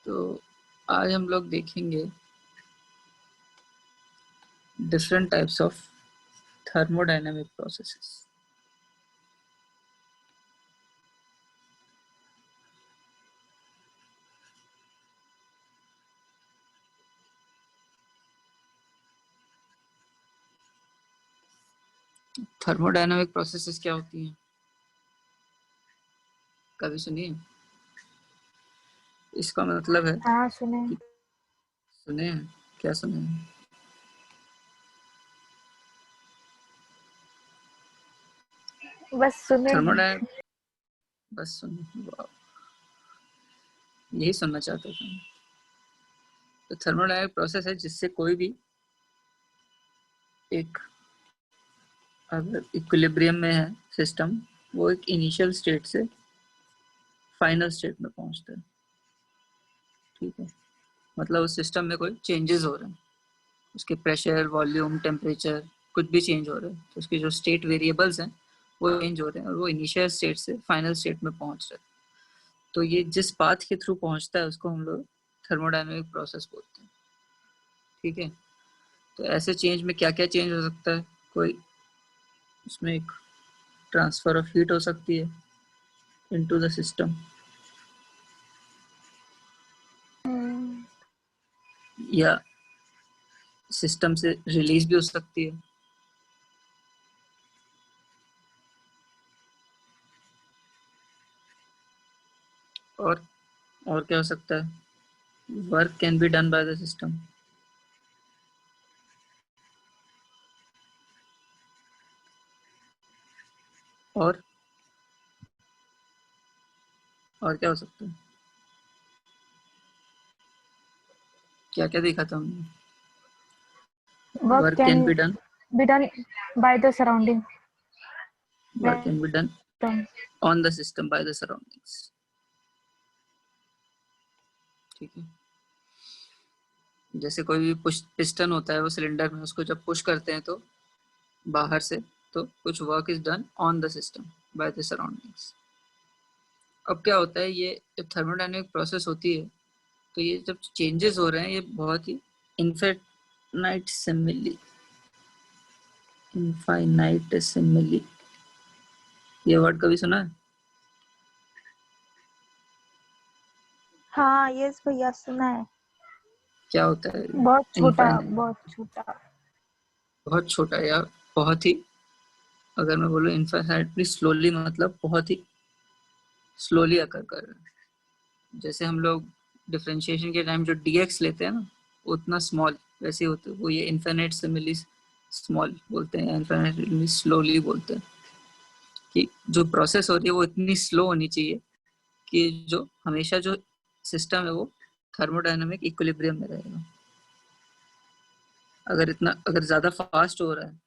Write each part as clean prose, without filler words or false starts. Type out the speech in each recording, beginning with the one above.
तो आज हम लोग देखेंगे different types of thermodynamic processes. Thermodynamic processes क्या होती हैं, कभी सुनिए? इसका मतलब है हाँ सुने। सुने हैं? क्या सुने हैं? बस सुने हैं। बस सुने, वाह, यही सुनना चाहते थे। तो थर्मोडायनामिक प्रोसेस है जिससे कोई भी एक अगर इक्विलिब्रियम में है सिस्टम, वो एक इनिशियल स्टेट से फाइनल स्टेट में पहुंचता है। ठीक है, मतलब उस सिस्टम में कोई चेंजेस हो रहे हैं, उसके प्रेशर, वॉल्यूम, टेम्परेचर कुछ भी चेंज हो रहे हैं, तो उसके जो स्टेट वेरिएबल्स हैं वो चेंज हो रहे हैं और वो इनिशियल स्टेट से फाइनल स्टेट में पहुंच रहे हैं। तो ये जिस पाथ के थ्रू पहुंचता है उसको हम लोग थर्मोडायनामिक प्रोसेस बोलते हैं। ठीक है, तो ऐसे चेंज में क्या क्या चेंज हो सकता है? कोई उसमें एक ट्रांसफर ऑफ हीट हो सकती है इनटू द सिस्टम, या सिस्टम से रिलीज भी हो सकती है। और क्या हो सकता है? Work can be done by the system. और क्या हो सकता है? क्या क्या देखा था हमने? Work work can can be done be done by the surrounding. Work can be done on the system by the surroundings. ठीक है, जैसे कोई भी पुश पिस्टन होता है वो सिलेंडर में, उसको जब पुश करते हैं तो बाहर से, तो कुछ work is done on the system by the surroundings. अब क्या होता है, ये जब थर्मोडायनामिक प्रोसेस होती है तो ये जब चेंजेस हो रहे हैं ये बहुत ही इनफाइनाइटेसिमली, ये वर्ड कभी सुना है? हाँ यस भैया सुना है। क्या होता है बहुत छोटा, इनफाइनाइट? बहुत छोटा। बहुत छोटा या बहुत ही, अगर मैं बोलूँ इनफाइनाइटली स्लोली, मतलब बहुत ही स्लोली अकर कर रहा है। जैसे हम लोग डिफरेंशिएशन के टाइम जो dx लेते हैं ना, उतना स्मॉल वैसे होते हैं वो, ये इनफाइनाइटेसिमली स्मॉल बोलते हैं, इनफाइनाइटली स्लोली बोलते हैं। कि जो प्रोसेस हो रही है वो इतनी स्लो होनी चाहिए कि जो हमेशा जो सिस्टम है वो थर्मोडायनामिक इक्विलिब्रियम में रहेगा। अगर ज़्यादा फास्ट हो रहा है,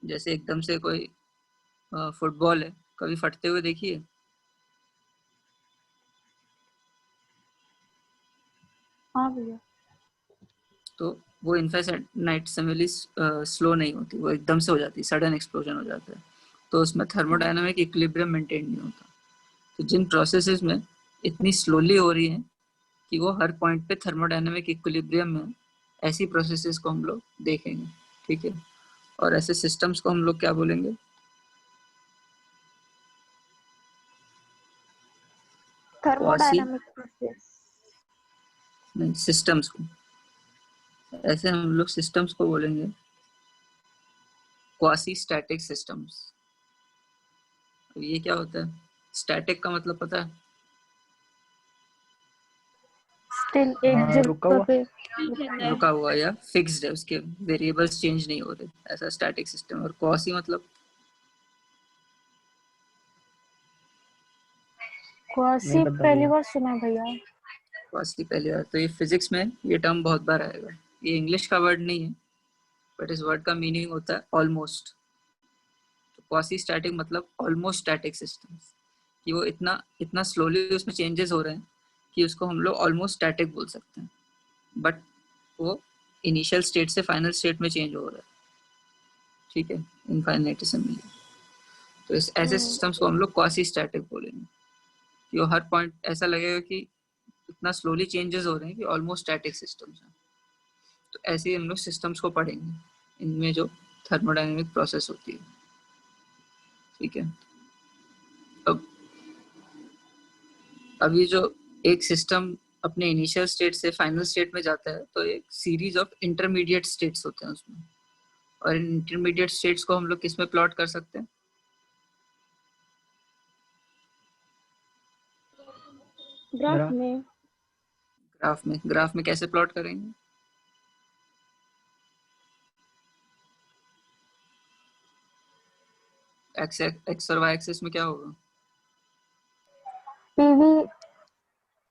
जैसे एकदम से कोई फुटबॉल है, कभी फटते हुए देखिए? हाँ भैया। तो वो इनफाइनाइटेसिमली स्लो नहीं होती, वो एकदम से हो जाती है, सडन एक्सप्लोजन हो जाता है। तो उसमें थर्मोडायनामिक इक्विलिब्रियम मेंटेन नहीं होता। तो जिन प्रोसेसेस में इतनी स्लोली हो रही है कि वो हर पॉइंट पे थर्मोडायनामिक इक्विलिब्रियम में, ऐसी प्रोसेसेस को हम लोग देखेंगे। ठीक है, और ऐसे सिस्टम्स को हम लोग क्या बोलेंगे? Quasi, thermodynamic process. नहीं, सिस्टम्स को, ऐसे हम लोग सिस्टम्स को बोलेंगे क्वासी स्टैटिक सिस्टम्स। ये क्या होता है? स्टैटिक का मतलब पता है? स्टिल एक जगह पे रुका हुआ या फिक्स्ड है, उसके वेरिएबल्स चेंज नहीं हो रहे, ऐसा स्टैटिक सिस्टम। और क्वासी मतलब क्वासी पहली बार सुना भैया। क्वासी पहली बार, तो ये फिजिक्स में ये टर्म बहुत बार आएगा। ये इंग्लिश का वर्ड नहीं है, बट इस वर्ड का मीनिंग होता है ऑलमोस्ट। तो क्वासी स्टैटिक मतलब ऑलमोस्ट स्टैटिक सिस्टम्स, कि वो इतना इतना स्लोली उसमें चेंजेस हो रहे हैं कि उसको हम लोग ऑलमोस्ट स्टैटिक बोल सकते हैं, बट वो इनिशियल स्टेट से फाइनल स्टेट में चेंज हो रहा है। ठीक है, इनफाइनाइटेसिमली। तो इस ऐसे सिस्टम्स को हम लोग क्वासी स्टैटिक बोलेंगे, कि वो हर पॉइंट ऐसा लगेगा कि इतना स्लोली चेंजेस हो रहे हैं कि ऑलमोस्ट स्टैटिक सिस्टम्स हैं। तो ऐसे ही हम लोग सिस्टम्स को पढ़ेंगे, इनमें जो थर्मोडायनेमिक प्रोसेस होती है। ठीक है, अब ये जो एक सिस्टम अपने इनिशियल स्टेट से फाइनल स्टेट में जाता है, तो एक सीरीज ऑफ इंटरमीडिएट स्टेट्स होते हैं उसमें, और इन इंटरमीडिएट स्टेट्स को हम लोग किस में प्लॉट कर सकते हैं? ग्राफ में। ग्राफ में कैसे प्लॉट करेंगे? एक्स और वाई एक्सिस में क्या होगा?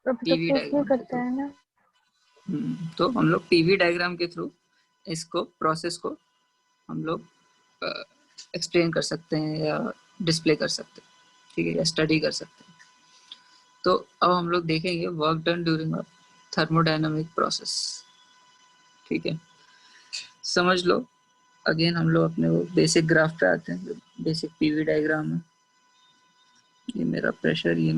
पीवी डायग्राम करता है ना। तो हम लोग पीवी डायग्राम के थ्रू इसको प्रोसेस को हम लोग एक्सप्लेन कर सकते हैं या डिस्प्ले कर सकते हैं, ठीक है, या स्टडी कर सकते हैं। तो अब हम लोग देखेंगे work done during a thermodynamic process. ठीक है, समझ लो। अगेन हम लोग अपने वो बेसिक ग्राफ पे आते हैं, बेसिक पीवी डायग्राम है। ये मेरा प्रेशर, ये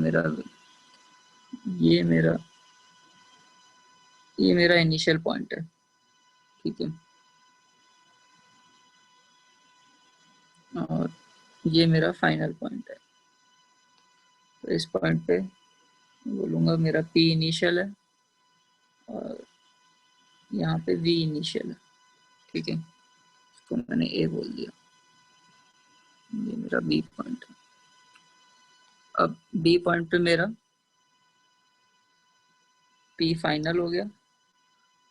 मेरा इनिशियल पॉइंट है। ठीक है, और ये मेरा फाइनल पॉइंट है। तो इस पॉइंट पे बोलूँगा मेरा पी इनिशियल है और यहाँ पे वी इनिशियल है। ठीक है, इसको मैंने ए बोल दिया, ये मेरा बी पॉइंट है। अब बी पॉइंट पे मेरा पी फाइनल हो गया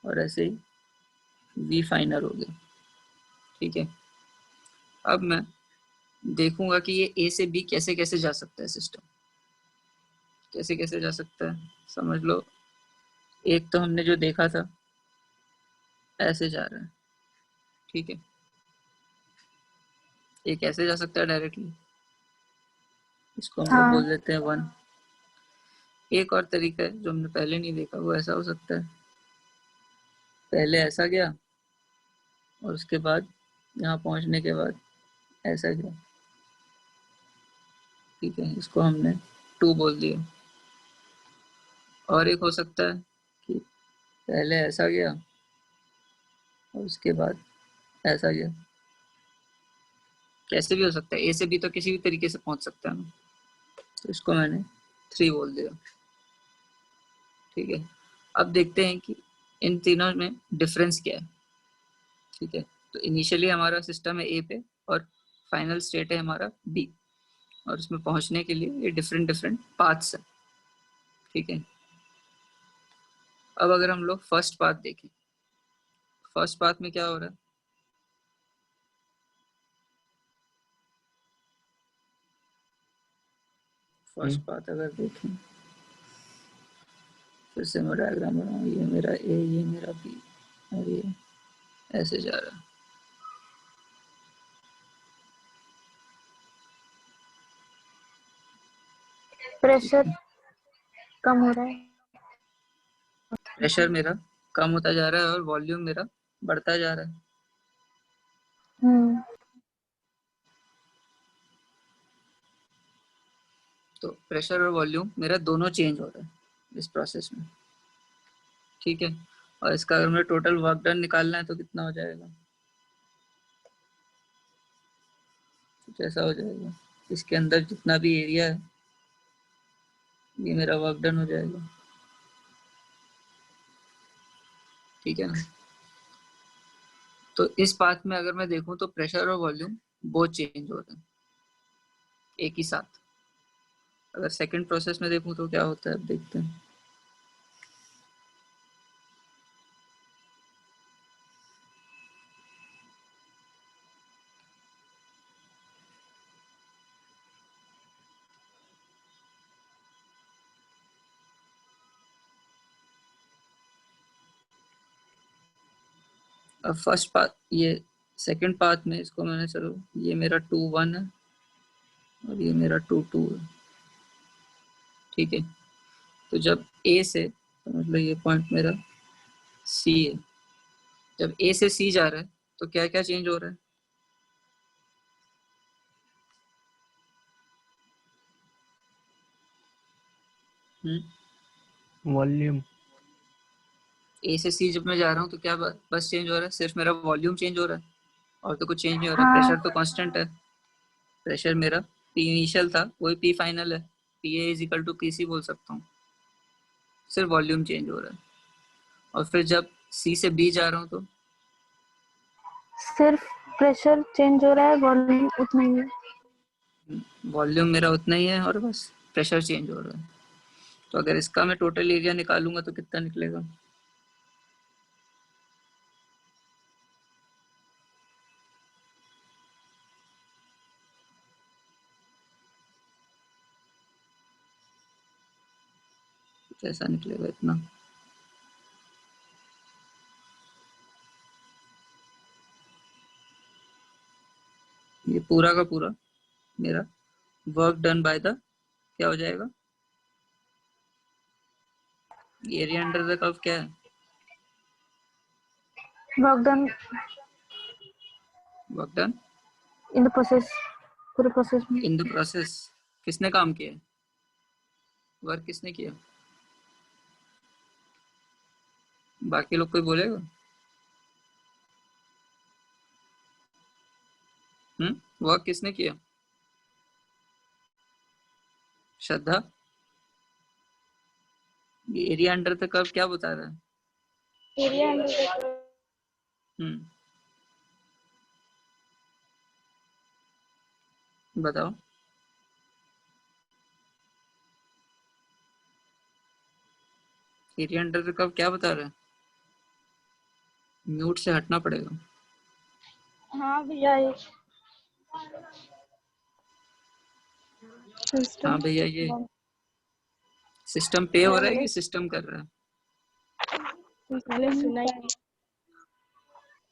और ऐसे ही वी फाइनल हो गया। ठीक है, अब मैं देखूंगा कि ये ए से बी कैसे कैसे जा सकता है सिस्टम, कैसे कैसे जा सकता है। समझ लो, एक तो हमने जो देखा था ऐसे जा रहा है। ठीक है, ये कैसे जा सकता है डायरेक्टली, इसको हम लोग हाँ। बोल देते हैं 1। एक और तरीका है जो हमने पहले नहीं देखा, वो ऐसा हो सकता है, पहले ऐसा गया और उसके बाद यहाँ पहुँचने के बाद ऐसा गया। ठीक है, इसको हमने 2 बोल दिया। और एक हो सकता है कि पहले ऐसा गया और उसके बाद ऐसा गया। कैसे भी हो सकता है, ए से बी तो किसी भी तरीके से पहुंच सकता है ना, तो इसको मैंने 3 बोल दिया। ठीक है, अब देखते हैं कि इन तीनों में डिफरेंस क्या है। ठीक है, तो इनिशियली हमारा सिस्टम है ए पे और फाइनल स्टेट है हमारा बी, और उसमें पहुंचने के लिए ये डिफरेंट डिफरेंट पाथ्स है। ठीक है, अब अगर हम लोग फर्स्ट पाथ देखें, फर्स्ट पाथ में क्या हो रहा है? फर्स्ट पाथ अगर देखें, फिर से मैं डायग्राम बनाऊँ, ये मेरा ए, ये मेरा बी, और ये ऐसे जा रहा है। प्रेशर कम हो रहा है। प्रेशर मेरा कम होता जा रहा है और वॉल्यूम मेरा बढ़ता जा रहा है। तो प्रेशर और वॉल्यूम मेरा दोनों चेंज हो रहा है इस प्रोसेस में। ठीक है, और इसका अगर मुझे टोटल वर्क डन निकालना है तो कितना हो जाएगा? कुछ ऐसा हो जाएगा, इसके अंदर जितना भी एरिया है ये मेरा वर्क डन हो जाएगा। ठीक है ना, तो इस पाथ में अगर मैं देखूं तो प्रेशर और वॉल्यूम बहुत चेंज हो रहे हैं एक ही साथ। अगर सेकंड प्रोसेस में देखूं तो क्या होता है, अब देखते हैं। अब फर्स्ट पाथ, ये सेकंड पाथ में इसको मैंने, चलो ये मेरा 2-1 है और ये मेरा 2-2 है। ठीक है, तो जब ए से, तो मतलब ये पॉइंट मेरा सी है, जब ए से सी जा रहा है तो क्या क्या चेंज हो रहा है? वॉल्यूम। ए से सी जब मैं जा रहा हूँ तो क्या बस चेंज हो रहा है, सिर्फ मेरा वॉल्यूम चेंज हो रहा है और तो कुछ चेंज नहीं हो रहा। हाँ प्रेशर तो कांस्टेंट है, प्रेशर मेरा पी इनिशियल था वही पी फाइनल है, P A is equal to P C बोल सकता हूँ, सिर्फ वॉल्यूम चेंज हो रहा है। और फिर जब सी से बी जा रहा हूँ तो सिर्फ प्रेशर चेंज हो रहा है, वॉल्यूम उतना ही है। वॉल्यूम मेरा उतना ही है और बस प्रेशर चेंज हो रहा है। तो अगर इसका मैं टोटल एरिया निकालूंगा तो कितना निकलेगा? कैसा निकलेगा इतना? ये पूरा का पूरा मेरा वर्क डन बाय द क्या हो जाएगा? एरिया अंडर द कर्व क्या है? Work done work done in the process, पूरे प्रोसेस में। In the process. किसने काम किया? वर्क किसने किया? बाकी लोग कोई बोलेगा? वर्क किसने किया? श्रद्धा, ये एरिया अंडर द कर्व क्या बता रहा है? एरिया अंडर द कर्व बताओ। एरिया अंडर द कर्व क्या बता रहा है? म्यूट से हटना पड़ेगा। हाँ भैया, ये हाँ भैया, ये सिस्टम पे हो रहा है कि सिस्टम कर रहा है? पहले सुना ही नहीं।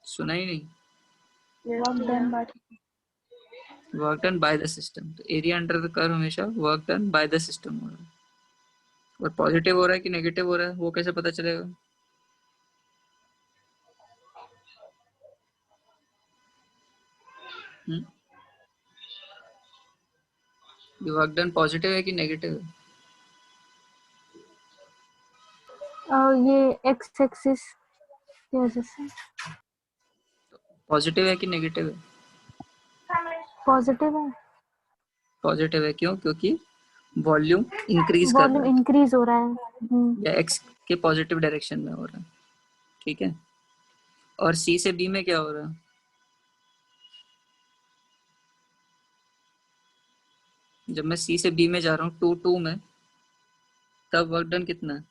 सुना ही नहीं। Work done by work done by the system. तो एरिया अंडर द कर्व हमेशा work done by the system हो रहा है। और पॉजिटिव हो रहा है कि नेगेटिव हो रहा है वो कैसे पता चलेगा? ये वर्क डन पॉजिटिव है कि नेगेटिव है? ये एक्स एक्सिस की वजह से पॉजिटिव है कि नेगेटिव है? पॉजिटिव है। पॉजिटिव है, क्यों? क्योंकि वॉल्यूम इंक्रीज कर वॉल्यूम रहा है इंक्रीज हो रहा है। या एक्स के पॉजिटिव डायरेक्शन में हो रहा है। ठीक है। और सी से बी में क्या हो रहा है? जब मैं सी से बी में जा रहा हूँ 2 2 में, तब वर्क डन कितना है?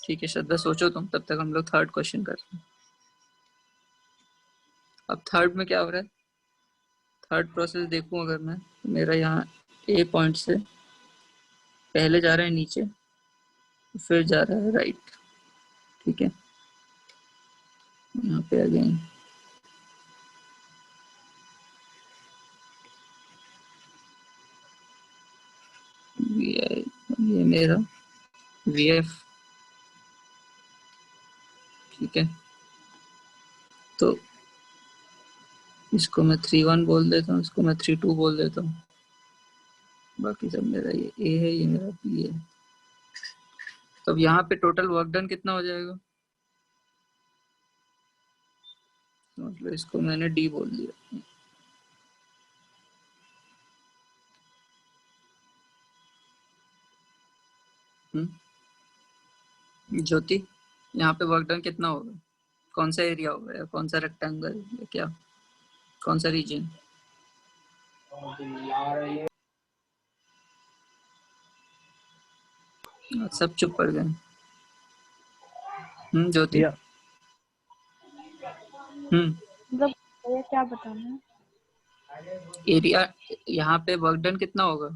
ठीक है श्रद्धा, सोचो तुम, तब तक हम लोग थर्ड क्वेश्चन कर रहे हैं। अब थर्ड में क्या हो रहा है? थर्ड प्रोसेस देखूं अगर मैं, तो मेरा यहाँ ए पॉइंट से पहले जा रहा है नीचे, फिर जा रहा है राइट। ठीक है, यहाँ पे अगेन ये मेरा वी एफ। ठीक है, तो इसको मैं 3 1 बोल देता हूँ, इसको मैं 3 2 बोल देता हूँ। बाकी सब मेरा ये ए है, ये मेरा बी है। तो अब यहाँ पे टोटल वर्क डन कितना हो जाएगा? मतलब इसको मैंने डी बोल दिया। ज्योति, यहाँ पे वर्क डन कितना होगा? कौन सा एरिया होगा या कौन सा रेक्टेंगल या क्या, कौन सा रीजन? सब चुप पड़ गए। ज्योति। मतलब ये क्या बताना है? एरिया यहाँ पे वर्क डन कितना होगा?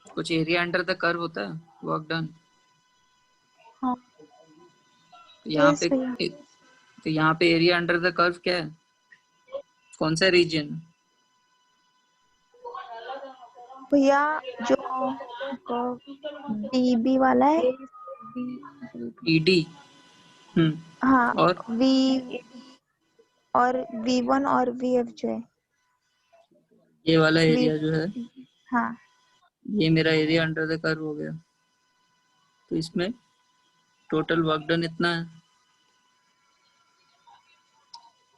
कुछ एरिया अंडर द कर्व होता है वर्क डन। हाँ, यहाँ पे तो यहाँ पे एरिया अंडर द कर्व क्या है? कौन सा रीजन? भैया जो डीबी वाला है, ईडी। हाँ और V और V1 और VF जो है ये वाला V एरिया जो है, हाँ ये मेरा एरिया अंडर द कर्व हो गया। तो इसमें टोटल वर्क डन इतना है,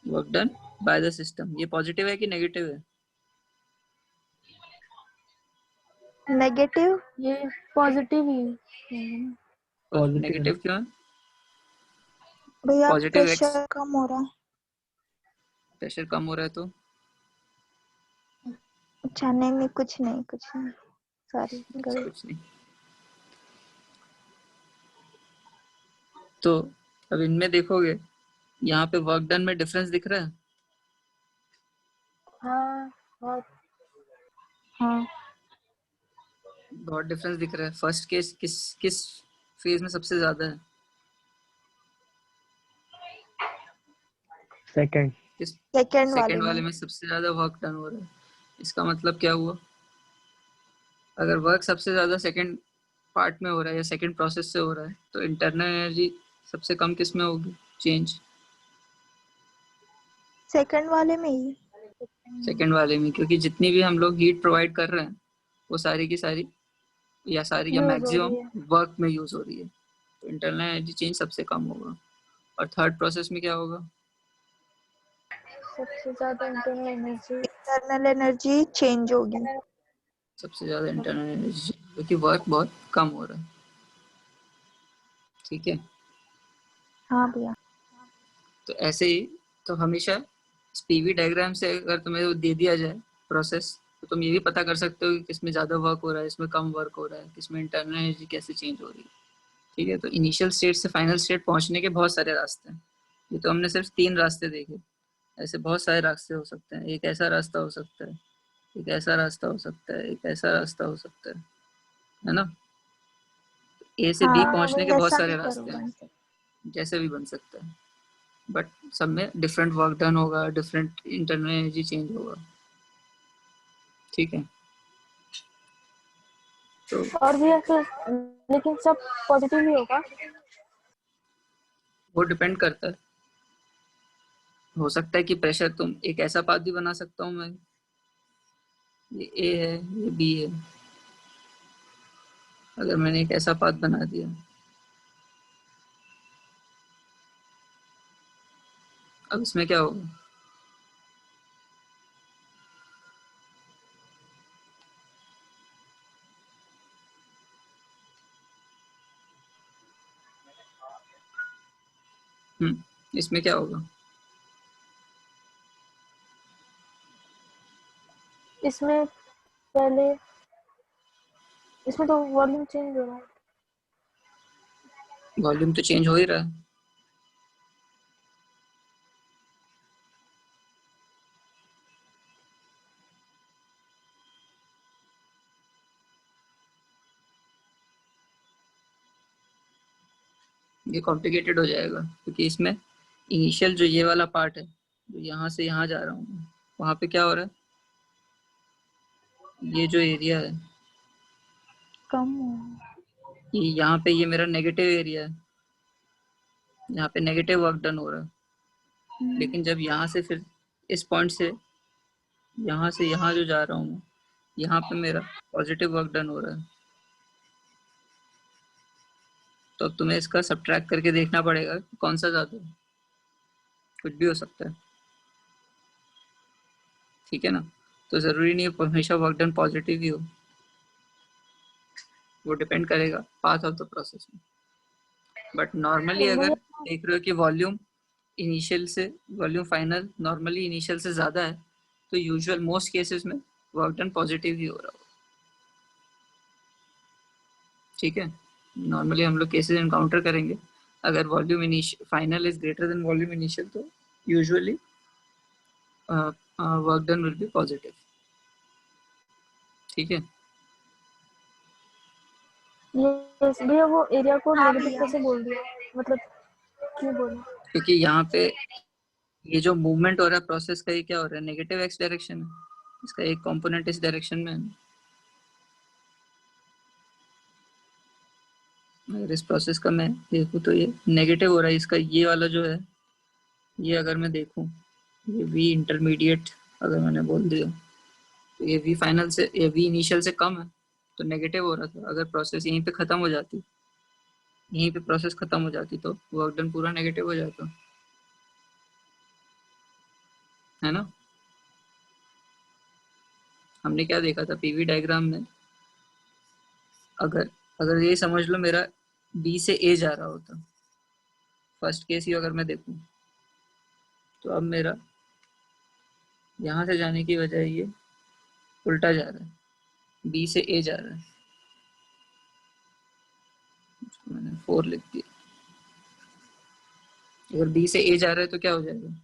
work done by the system. ये पॉजिटिव है कि नेगेटिव है? नेगेटिव ये पॉजिटिव ही है। नेगेटिव क्यों है? भैया पॉजिटिव एक्स, प्रेशर कम हो रहा है। प्रेशर कम हो रहा है तो अच्छा नहीं कुछ नहीं सॉरी गलत। कुछ नहीं। तो अब इनमें देखोगे, यहाँ पे वर्क डन में डिफरेंस दिख रहा है? हाँ और हाँ बहुत डिफरेंस दिख रहा है। फर्स्ट केस किस किस फेज में सबसे ज्यादा है? सेकंड। किस? सेकेंड वाले सेकंड वाले में में सबसे ज्यादा वर्क डन हो रहा है। इसका मतलब क्या हुआ? अगर वर्क सबसे ज्यादा सेकंड पार्ट में हो रहा है या सेकंड प्रोसेस से हो रहा है, तो इंटरनल एनर्जी सबसे कम किस में होगी चेंज? सेकेंड वाले में ही। सेकंड वाले में, क्योंकि जितनी भी हम लोग हीट प्रोवाइड कर रहे हैं वो सारी की सारी या यूज हो मैक्सिमम रही है। वर्क में यूज हो रही है। तो इंटरनल एनर्जी चेंज सबसे कम होगा। और थर्ड प्रोसेस में क्या होगा? सबसे ज्यादा internal energy internal energy change होगी। सबसे ज्यादा इंटरनल एनर्जी, क्योंकि वर्क बहुत कम हो रहा है। ठीक है, हाँ भैया। तो ऐसे ही तो हमेशा पीवी डायग्राम से अगर तुम्हें वो दे दिया जाए प्रोसेस, तो तुम ये भी पता कर सकते हो कि किसमें ज़्यादा वर्क हो रहा है, इसमें कम वर्क हो रहा है, किसमें इंटरनल एनर्जी कैसे चेंज हो रही है। ठीक है, तो इनिशियल स्टेट से फाइनल स्टेट पहुंचने के बहुत सारे रास्ते हैं। ये तो हमने सिर्फ 3 रास्ते देखे, ऐसे बहुत सारे रास्ते हो सकते हैं। एक ऐसा रास्ता हो सकता है, एक ऐसा रास्ता हो सकता है, एक ऐसा रास्ता हो सकता है ना? ए से बी हाँ पहुंचने के बहुत कैसा भी सारे करो रास्ते हैं, बन सकता। जैसे भी बन सकता है। बट सब में डिफरेंट वर्क डन होगा, डिफरेंट इंटरनल एनर्जी चेंज होगा। ठीक है, तो और भी ऐसे, लेकिन सब पॉजिटिव ही होगा। वो डिपेंड करता है। हो सकता है कि प्रेशर, तुम एक ऐसा पाथ भी बना सकता हूँ मैं, ये ए है, ये बी है। अगर मैंने एक ऐसा पाथ बना दिया, अब इसमें क्या होगा? इसमें क्या होगा? इसमें पहले, इसमें तो वॉल्यूम चेंज हो रहा है। वॉल्यूम तो चेंज हो ही रहा है। ये कॉम्प्लिकेटेड हो जाएगा, क्योंकि इसमें इनिशियल जो ये वाला पार्ट है, जो यहाँ से यहाँ जा रहा हूँ, वहाँ पे क्या हो रहा है? ये जो एरिया है, कम ये यहाँ पे ये मेरा नेगेटिव एरिया है, यहाँ पे नेगेटिव वर्क डन हो रहा है। लेकिन जब यहाँ से फिर इस पॉइंट से यहाँ जो जा रहा हूँ, यहाँ पे मेरा पॉजिटिव वर्क डन हो रहा है। तो अब तुम्हें इसका सब्ट्रैक्ट करके देखना पड़ेगा कि कौन सा ज्यादा है। कुछ भी हो सकता है, ठीक है ना? तो जरूरी नहीं है हमेशा वर्क डन पॉजिटिव ही हो, वो डिपेंड करेगा पाथ ऑफ द प्रोसेस में। बट नॉर्मली तो अगर भैया देख रहे हो कि वॉल्यूम इनिशियल से, वॉल्यूम फाइनल नॉर्मली इनिशियल से ज्यादा है, तो यूजुअल मोस्ट केसेस में वर्क डन पॉजिटिव ही हो रहा होगा। ठीक है, नॉर्मली हम लोग केसेस एनकाउंटर करेंगे, अगर volume initial final is greater than volume initial, तो usually work done will be positive. ठीक है, ये भैया वो एरिया को हाँ नेगेटिव भैया। कैसे बोल दिया, मतलब क्यों बोला? क्योंकि यहाँ पे ये जो मूवमेंट हो रहा है प्रोसेस का, ये क्या हो रहा है? नेगेटिव एक्स डायरेक्शन है, इसका एक कंपोनेंट इस डायरेक्शन में है। अगर इस प्रोसेस का मैं देखूँ तो ये नेगेटिव हो रहा है, इसका ये वाला जो है, ये अगर मैं देखूँ, ये V इंटरमीडिएट अगर मैंने बोल दिया तो ये V फाइनल से, ये V इनिशियल से कम है, तो नेगेटिव हो रहा था। अगर प्रोसेस यहीं पे खत्म हो जाती, यहीं पे प्रोसेस खत्म हो जाती तो वर्क डन पूरा नेगेटिव हो जाता, है ना। हमने क्या देखा था पीवी डायग्राम में, अगर अगर ये समझ लो मेरा B से A जा रहा होता, फर्स्ट केस ही अगर मैं देखूं, तो अब मेरा यहाँ से जाने की बजाय ये उल्टा जा रहा है, B से A जा रहा है। मैंने 4 लिख दिया। अगर B से A जा रहा है तो क्या हो जाएगा,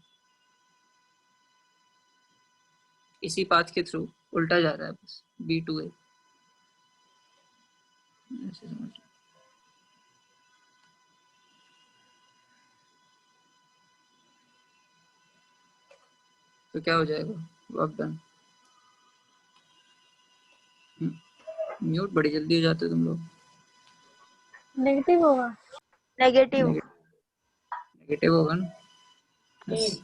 इसी पाथ के थ्रू उल्टा जा रहा है, बस B to A, ऐसे समझ लो। तो क्या हो जाएगा, वर्क डन। म्यूट बड़ी जल्दी हो जाते हो तुम लोग। नेगेटिव होगा। नेगेटिव। नेगेटिव होगा ना। yes.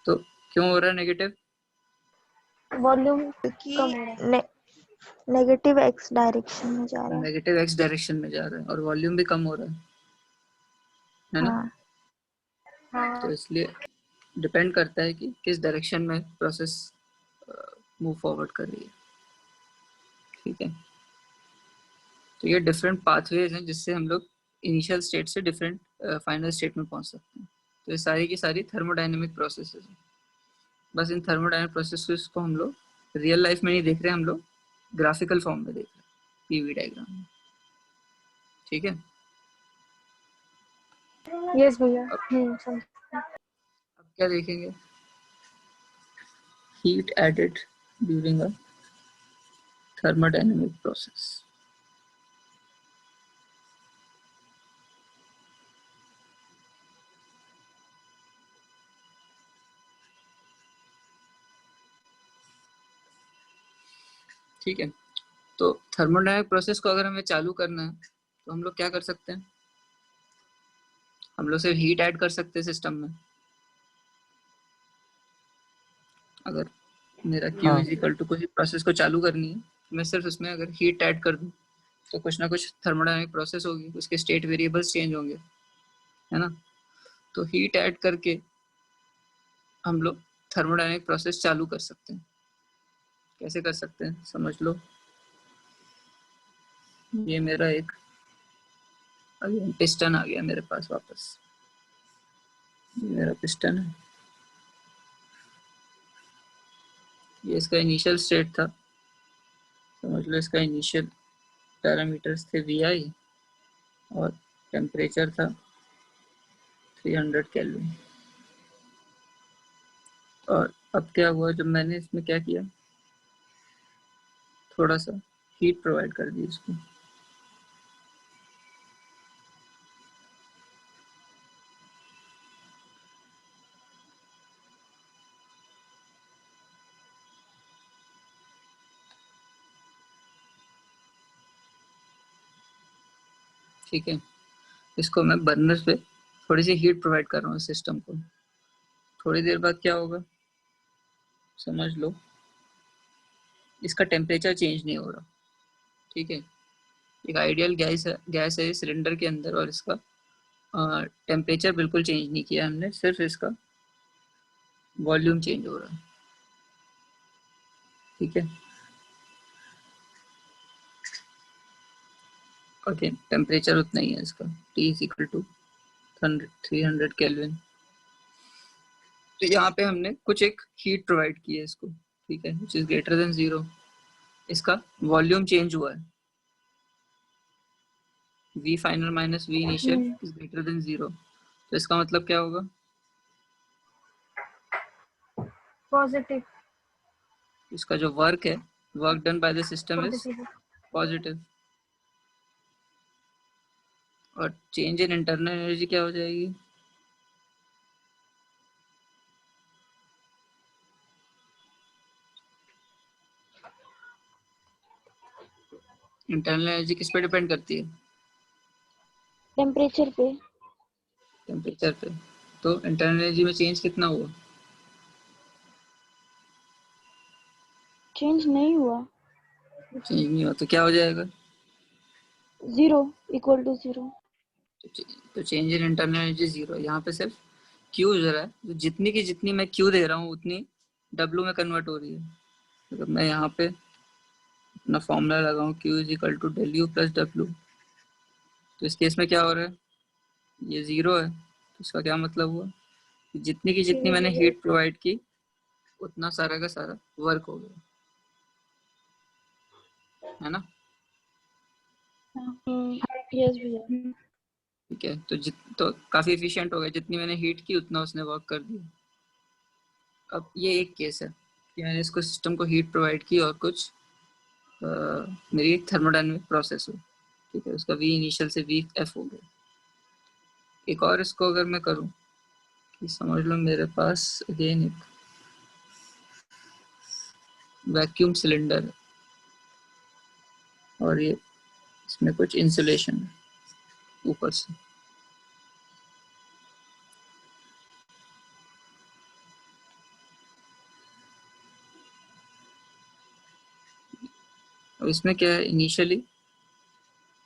तो क्यों हो रहा है नेगेटिव, वॉल्यूम क्योंकि कम हो रहा है। नेगेटिव एक्स डायरेक्शन में जा रहा है। नेगेटिव एक्स डायरेक्शन में जा रहा है और वॉल्यूम भी कम हो रहा है ना। हाँ। हाँ तो इसलिए डिपेंड करता है कि किस डायरेक्शन में प्रोसेस मूव फॉरवर्ड कर रही है, ठीक है। तो ये डिफरेंट पाथवेज हैं जिससे हम लोग इनिशियल स्टेट से डिफरेंट फाइनल स्टेट में पहुंच सकते हैं। तो ये सारी की सारी थर्मोडायनेमिक प्रोसेसेस हैं। बस इन थर्मोडायनेमिक प्रोसेसेस को हम लोग रियल लाइफ में नहीं देख रहे, हम लोग ग्राफिकल फॉर्म में देख रहे हैं पीवी डायग्राम में, ठीक है। यस भैया। समझ। अब क्या देखेंगे, heat added during a thermodynamic process। ठीक है, तो थर्मोडायनेमिक प्रोसेस को अगर हमें चालू करना है तो हम लोग क्या कर सकते हैं, हम लोग सिर्फ हीट ऐड कर सकते हैं सिस्टम में। अगर मेरा Q इज इक्वल टू कोई प्रोसेस को चालू करनी है तो मैं सिर्फ उसमें अगर हीट ऐड कर दूं तो कुछ ना कुछ थर्मोडायनेमिक प्रोसेस होगी, उसके स्टेट वेरिएबल्स चेंज होंगे, है ना। तो हीट ऐड करके हम लोग थर्मोडायनेमिक प्रोसेस चालू कर सकते हैं। कैसे कर सकते हैं समझ लो, ये मेरा एक अभी पिस्टन आ गया मेरे पास वापस, ये मेरा पिस्टन है, ये इसका इनिशियल स्टेट था, समझ लो इसका इनिशियल पैरामीटर्स थे Vi और टेम्परेचर था 300 केल्विन। और अब क्या हुआ, जब मैंने इसमें क्या किया, थोड़ा सा हीट प्रोवाइड कर दी इसको, ठीक है। इसको मैं बर्नर पे थोड़ी सी हीट प्रोवाइड कर रहा हूँ सिस्टम को। थोड़ी देर बाद क्या होगा समझ लो, इसका टेम्परेचर चेंज नहीं हो रहा, ठीक है। एक आइडियल गैस है सिलेंडर के अंदर और इसका टेम्परेचर बिल्कुल चेंज नहीं किया हमने, सिर्फ इसका वॉल्यूम चेंज हो रहा है, ठीक है। ओके, टेम्परेचर उतना ही है इसका, T is equal to 300 kelvin. तो यहाँ पे हमने कुछ एक हीट प्रोवाइड की है इसको, ठीक है, विच इज ग्रेटर देन 0। इसका वॉल्यूम चेंज हुआ है, V final minus V initial is greater then 0। तो इसका मतलब क्या होगा, पॉजिटिव। इसका जो वर्क है, work done by the system is positive. Positive. और चेंज इन इंटरनल एनर्जी क्या हो जाएगी, इंटरनल एनर्जी किस पे डिपेंड करती है, टेम्परेचर पे। टेम्परेचर पे। तो इंटरनल एनर्जी में चेंज कितना हुआ? चेंज नहीं हुआ। चेंज नहीं हुआ तो क्या हो जाएगा? 0 इक्वल टू 0। तो चेंज इन इंटरनल एनर्जी 0। यहाँ पे सिर्फ क्यू जरा है, तो जितनी की जितनी मैं क्यू दे रहा हूँ उतनी डब्ल्यू में कन्वर्ट हो रही है। तो मैं यहाँ पे अपना फॉर्मूला लगाऊं Q is equal to del U plus W, तो इस केस में क्या हो रहा है? ये 0 है, तो इसका क्या मतलब हुआ कि जितनी की जितनी मैंने हीट प्रोवाइड की उतना सारा का सारा वर्क हो गया, है ना? यस भैया। ठीक है, तो काफी एफिशिएंट हो गया, जितनी मैंने हीट की उतना उसने वर्क कर दिया। अब ये एक केस है कि मैंने इसको सिस्टम को हीट प्रोवाइड की और कुछ मेरी एक थर्मोडायनेमिक प्रोसेस हुई, ठीक है, उसका वी इनिशियल से वी एफ हो गया। एक और इसको अगर मैं करूं कि समझ लो मेरे पास अगेन एक वैक्यूम सिलेंडर है और ये इसमें कुछ इंसुलेशन है ऊपर से। अब इसमें क्या है, इनिशियली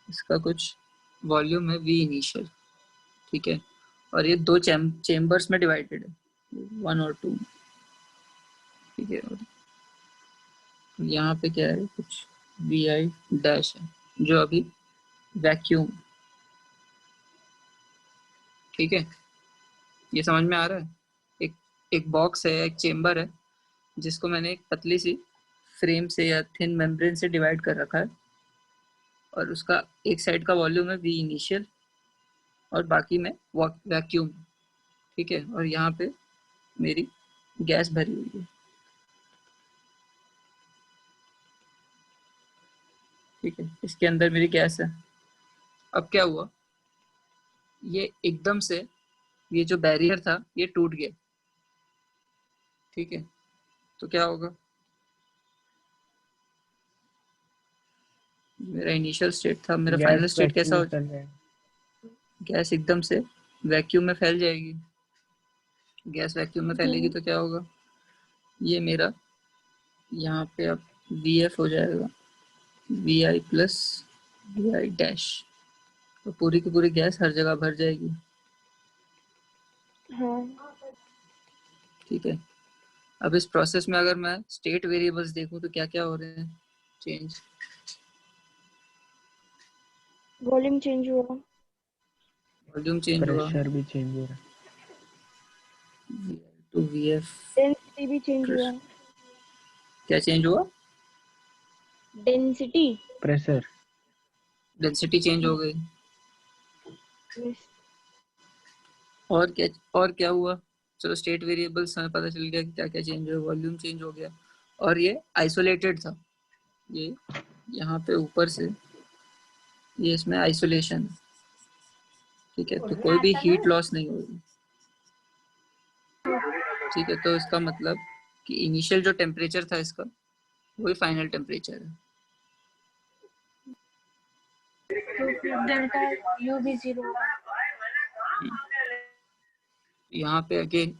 इसका कुछ वॉल्यूम है वी इनिशियल, ठीक है, और ये दो चेम्बर्स में डिवाइडेड है, 1 और 2, ठीक है। और यहाँ पे क्या है, कुछ वी आई डैश है जो अभी वैक्यूम, ठीक है, ये समझ में आ रहा है? एक एक बॉक्स है, एक चेम्बर है जिसको मैंने एक पतली सी फ्रेम से या थिन मेम्ब्रेन से डिवाइड कर रखा है, और उसका एक साइड का वॉल्यूम है वी इनिशियल और बाकी में वैक्यूम, ठीक है, और यहाँ पे मेरी गैस भरी हुई है, ठीक है, इसके अंदर मेरी गैस है। अब क्या हुआ, ये एकदम से ये जो बैरियर था ये टूट गया, ठीक है, तो क्या होगा, मेरा इनिशियल स्टेट था, मेरा फाइनल गैस स्टेट कैसा वैक्यूम हो? में फैल जाएगा। गैस एकदम से वैक्यूम में फैल जाएगी। गैस वैक्यूम में फैलेगी तो क्या होगा, ये मेरा यहाँ पे अब वी एफ हो जाएगा V I plus V I dash, तो पूरी की पूरी गैस हर जगह भर जाएगी, हाँ। ठीक है। अब इस प्रोसेस में अगर मैं स्टेट वेरिएबल्स देखूं तो क्या क्या हो रहे हैं चेंज? वॉल्यूम चेंज हुआ। वॉल्यूम चेंज हुआ, प्रेशर भी चेंज हो रहा है। टू वी एफ, डेंसिटी भी चेंज हुआ। क्या चेंज हुआ? डेंसिटी। प्रेशर। डेंसिटी चेंज हो गई। यस। और क्या हुआ? चलो स्टेट वेरिएबल्स हमें पता चल गया कि क्या क्या चेंज हुआ, वॉल्यूम चेंज हो गया, और ये आइसोलेटेड था, ये यहाँ पे ऊपर से ये इसमें आइसोलेशन, ठीक है, तो कोई भी हीट लॉस नहीं होगी, ठीक है, तो इसका मतलब कि इनिशियल जो टेम्परेचर था इसका वही फाइनल टेम्परेचर है। तो फिर डेल्टा यू भी 0 होगा। यहाँ पे अगेन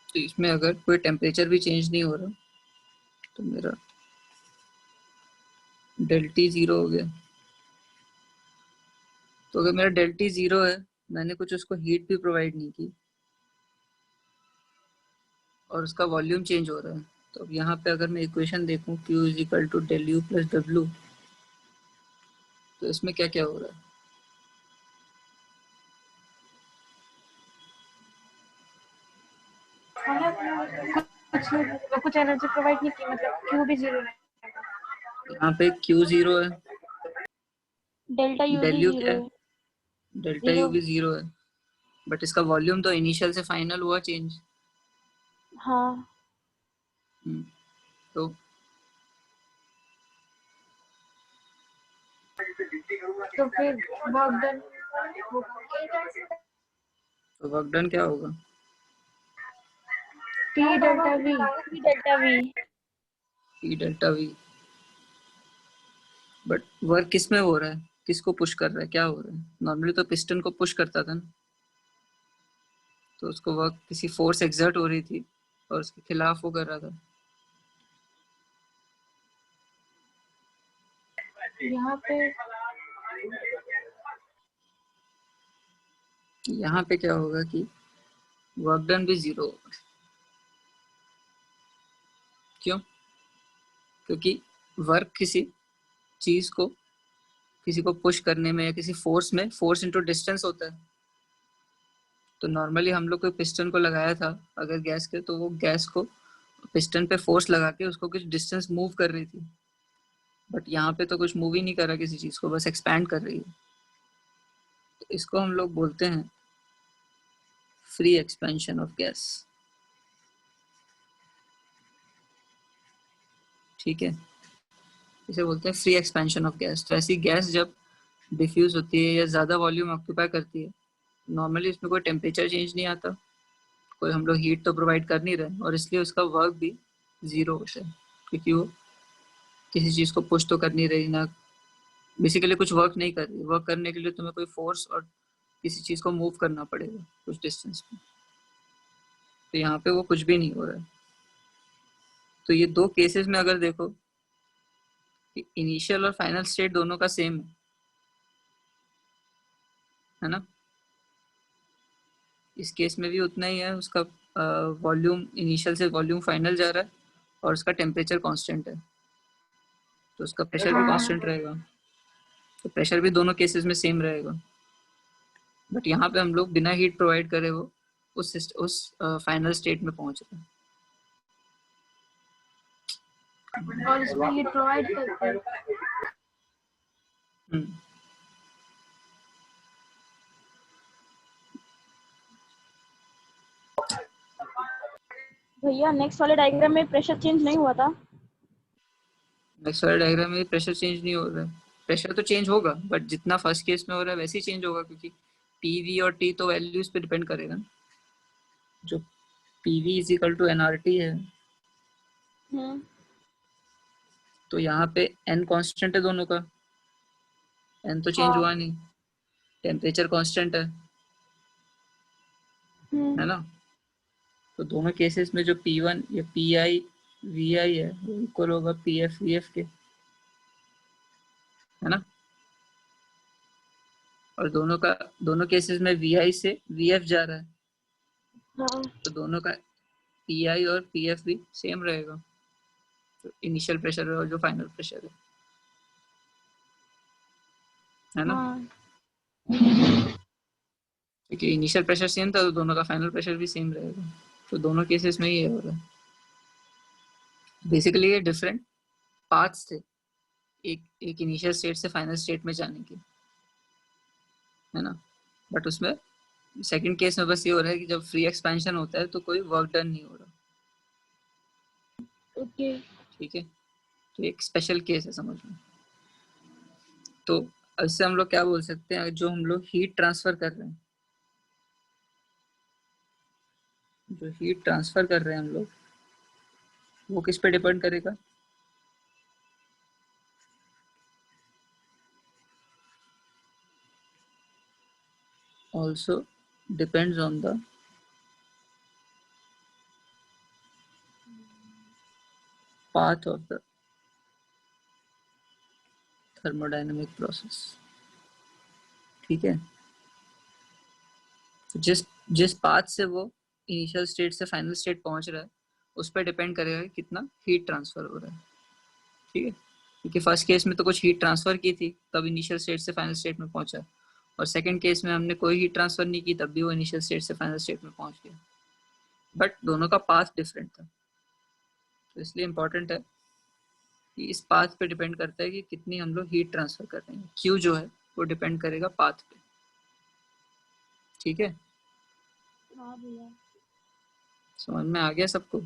तो इसमें अगर कोई टेम्परेचर भी चेंज नहीं हो रहा तो मेरा डेल टी 0 हो गया। तो अगर मेरा डेल टी 0 है, मैंने कुछ उसको हीट भी प्रोवाइड नहीं की और उसका वॉल्यूम चेंज हो रहा है, तो अब यहाँ पे अगर मैं इक्वेशन देखूं Q is equal to del U plus W, तो इसमें क्या क्या हो रहा है? कुछ एनर्जी प्रोवाइड नहीं की, मतलब क्यू भी 0 है। यहाँ पे Q 0 है, डेल्टा यू डेल भी यू 0 क्या है, है। Delta U 0। भी 0 है, बट इसका वॉल्यूम तो इनिशियल से फाइनल हुआ चेंज। हाँ। तो तो फिर वर्क डन। तो वर्क डन क्या होगा? T delta V. T delta V. T delta we. But work किस में हो रहा है, किसको पुश कर रहा है, क्या हो रहा है? नॉर्मली तो पिस्टन को पुश करता था ना, तो उसको वर्क किसी फोर्स एक्सर्ट हो रही थी और उसके खिलाफ वो कर रहा था। यहाँ पे क्या होगा कि वर्क डन भी 0 होगा। क्यों? क्योंकि वर्क किसी चीज को, किसी को पुश करने में या किसी फोर्स में, फोर्स इनटू डिस्टेंस होता है। तो नॉर्मली हम लोग कोई पिस्टन को लगाया था अगर गैस के, तो वो गैस को पिस्टन पे फोर्स लगा के उसको कुछ डिस्टेंस मूव कर रही थी। बट यहाँ पे तो कुछ मूव ही नहीं कर रहा किसी चीज को, बस एक्सपैंड कर रही है। तो इसको हम लोग बोलते हैं फ्री एक्सपेंशन ऑफ गैस। ठीक है, इसे बोलते हैं फ्री एक्सपेंशन ऑफ गैस। तो ऐसी गैस जब डिफ्यूज होती है या ज्यादा वॉल्यूम ऑक्यूपाई करती है, नॉर्मली इसमें कोई टेम्परेचर चेंज नहीं आता, कोई हम लोग हीट तो प्रोवाइड कर नहीं रहे, और इसलिए उसका वर्क भी 0 होता है, क्योंकि वो किसी चीज को पुश तो कर नहीं रही ना, बेसिकली कुछ वर्क नहीं कर रही। वर्क करने के लिए तुम्हें कोई फोर्स और किसी चीज को मूव करना पड़ेगा कुछ डिस्टेंस में, तो यहाँ पे वो कुछ भी नहीं हो रहा है। तो ये दो केसेस में अगर देखो, इनिशियल और फाइनल स्टेट दोनों का सेम है ना। इस केस में भी उतना ही है, उसका वॉल्यूम इनिशियल से वॉल्यूम फाइनल जा रहा है और उसका टेम्परेचर कांस्टेंट है, तो उसका प्रेशर भी कांस्टेंट रहेगा। तो प्रेशर भी दोनों केसेस में सेम रहेगा। बट यहाँ पे हम लोग बिना हीट प्रोवाइड करे वो उस फाइनल स्टेट में पहुंच रहे हैं। और इसमें हीट प्रोवाइड करते हैं। भैया नेक्स्ट वाले डायग्राम में प्रेशर चेंज नहीं हुआ था। नेक्स्ट वाले डायग्राम में प्रेशर चेंज नहीं हो रहा है। प्रेशर तो चेंज होगा, बट जितना फर्स्ट केस में हो रहा है वैसे ही चेंज होगा, क्योंकि पीवी और टी तो वैल्यूज पे डिपेंड करेगा ना। जो PV is equal to NRT है, तो यहाँ पे एन कांस्टेंट है दोनों का, एन तो चेंज हुआ नहीं, टेम्परेचर कांस्टेंट है ना। तो दोनों केसेस में जो P1 या PI VI है वो इक्वल होगा PF VF के, है ना। और दोनों केसेस में VI से VF जा रहा है, तो दोनों का PI और PF भी सेम रहेगा, तो इनिशियल प्रेशर और जो फाइनल प्रेशर है ना। क्योंकि इनिशियल प्रेशर सेम था तो दोनों का फाइनल प्रेशर भी सेम रहेगा, तो दोनों केसेस में ही हो रहा है। बेसिकली ये डिफरेंट पाथ्स थे एक इनिशियल स्टेट से फाइनल स्टेट में जाने के, है ना। बट उसमें सेकंड केस में बस ये हो रहा है कि जब फ्री एक्सपेंशन होता है तो कोई वर्क डन नहीं हो रहा। ओके ठीक है, तो एक स्पेशल केस है, समझ लो। तो इससे हम लोग क्या बोल सकते हैं, जो हम लोग हीट ट्रांसफर कर रहे हैं, जो हीट ट्रांसफर कर रहे हैं हम लोग, वो किस पे डिपेंड करेगा? also depends on the path of the thermodynamic process। ठीक है, तो जिस पाथ से वो इनिशियल स्टेट से फाइनल स्टेट पहुंच रहा है उस पर डिपेंड करेगा कि कितना हीट ट्रांसफर हो रहा है। ठीक है, क्योंकि फर्स्ट केस में तो कुछ हीट ट्रांसफर की थी तब इनिशियल स्टेट से फाइनल स्टेट में पहुंचा, और सेकंड केस में हमने कोई हीट ट्रांसफर नहीं की तब भी वो इनिशियल स्टेट से फाइनल स्टेट में पहुंच गया, बट दोनों का पाथ डिफरेंट था। तो इसलिए इम्पोर्टेंट है कि इस पाथ पे डिपेंड करता है कि कितनी हम लोग हीट ट्रांसफर कर रहे हैं। क्यू जो है वो डिपेंड करेगा पाथ पे। ठीक है, हाँ भैया समझ में आ गया सबको?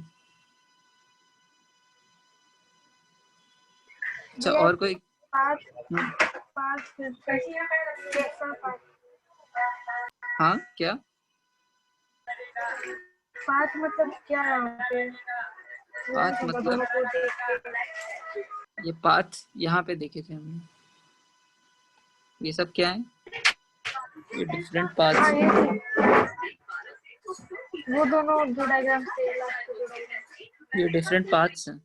अच्छा, और कोई? हाँ क्या? पाथ मतलब क्या है यहाँ पे? पाथ मतलब दोनों को देख के ये पाथ यहाँ पे देखे थे हमने, ये सब क्या है, ये डिफरेंट हाँ पाथ्स ये वो दोनों जो डायग्राम से लास्ट के जो डायग्राम ये डिफरेंट पाथ्स हैं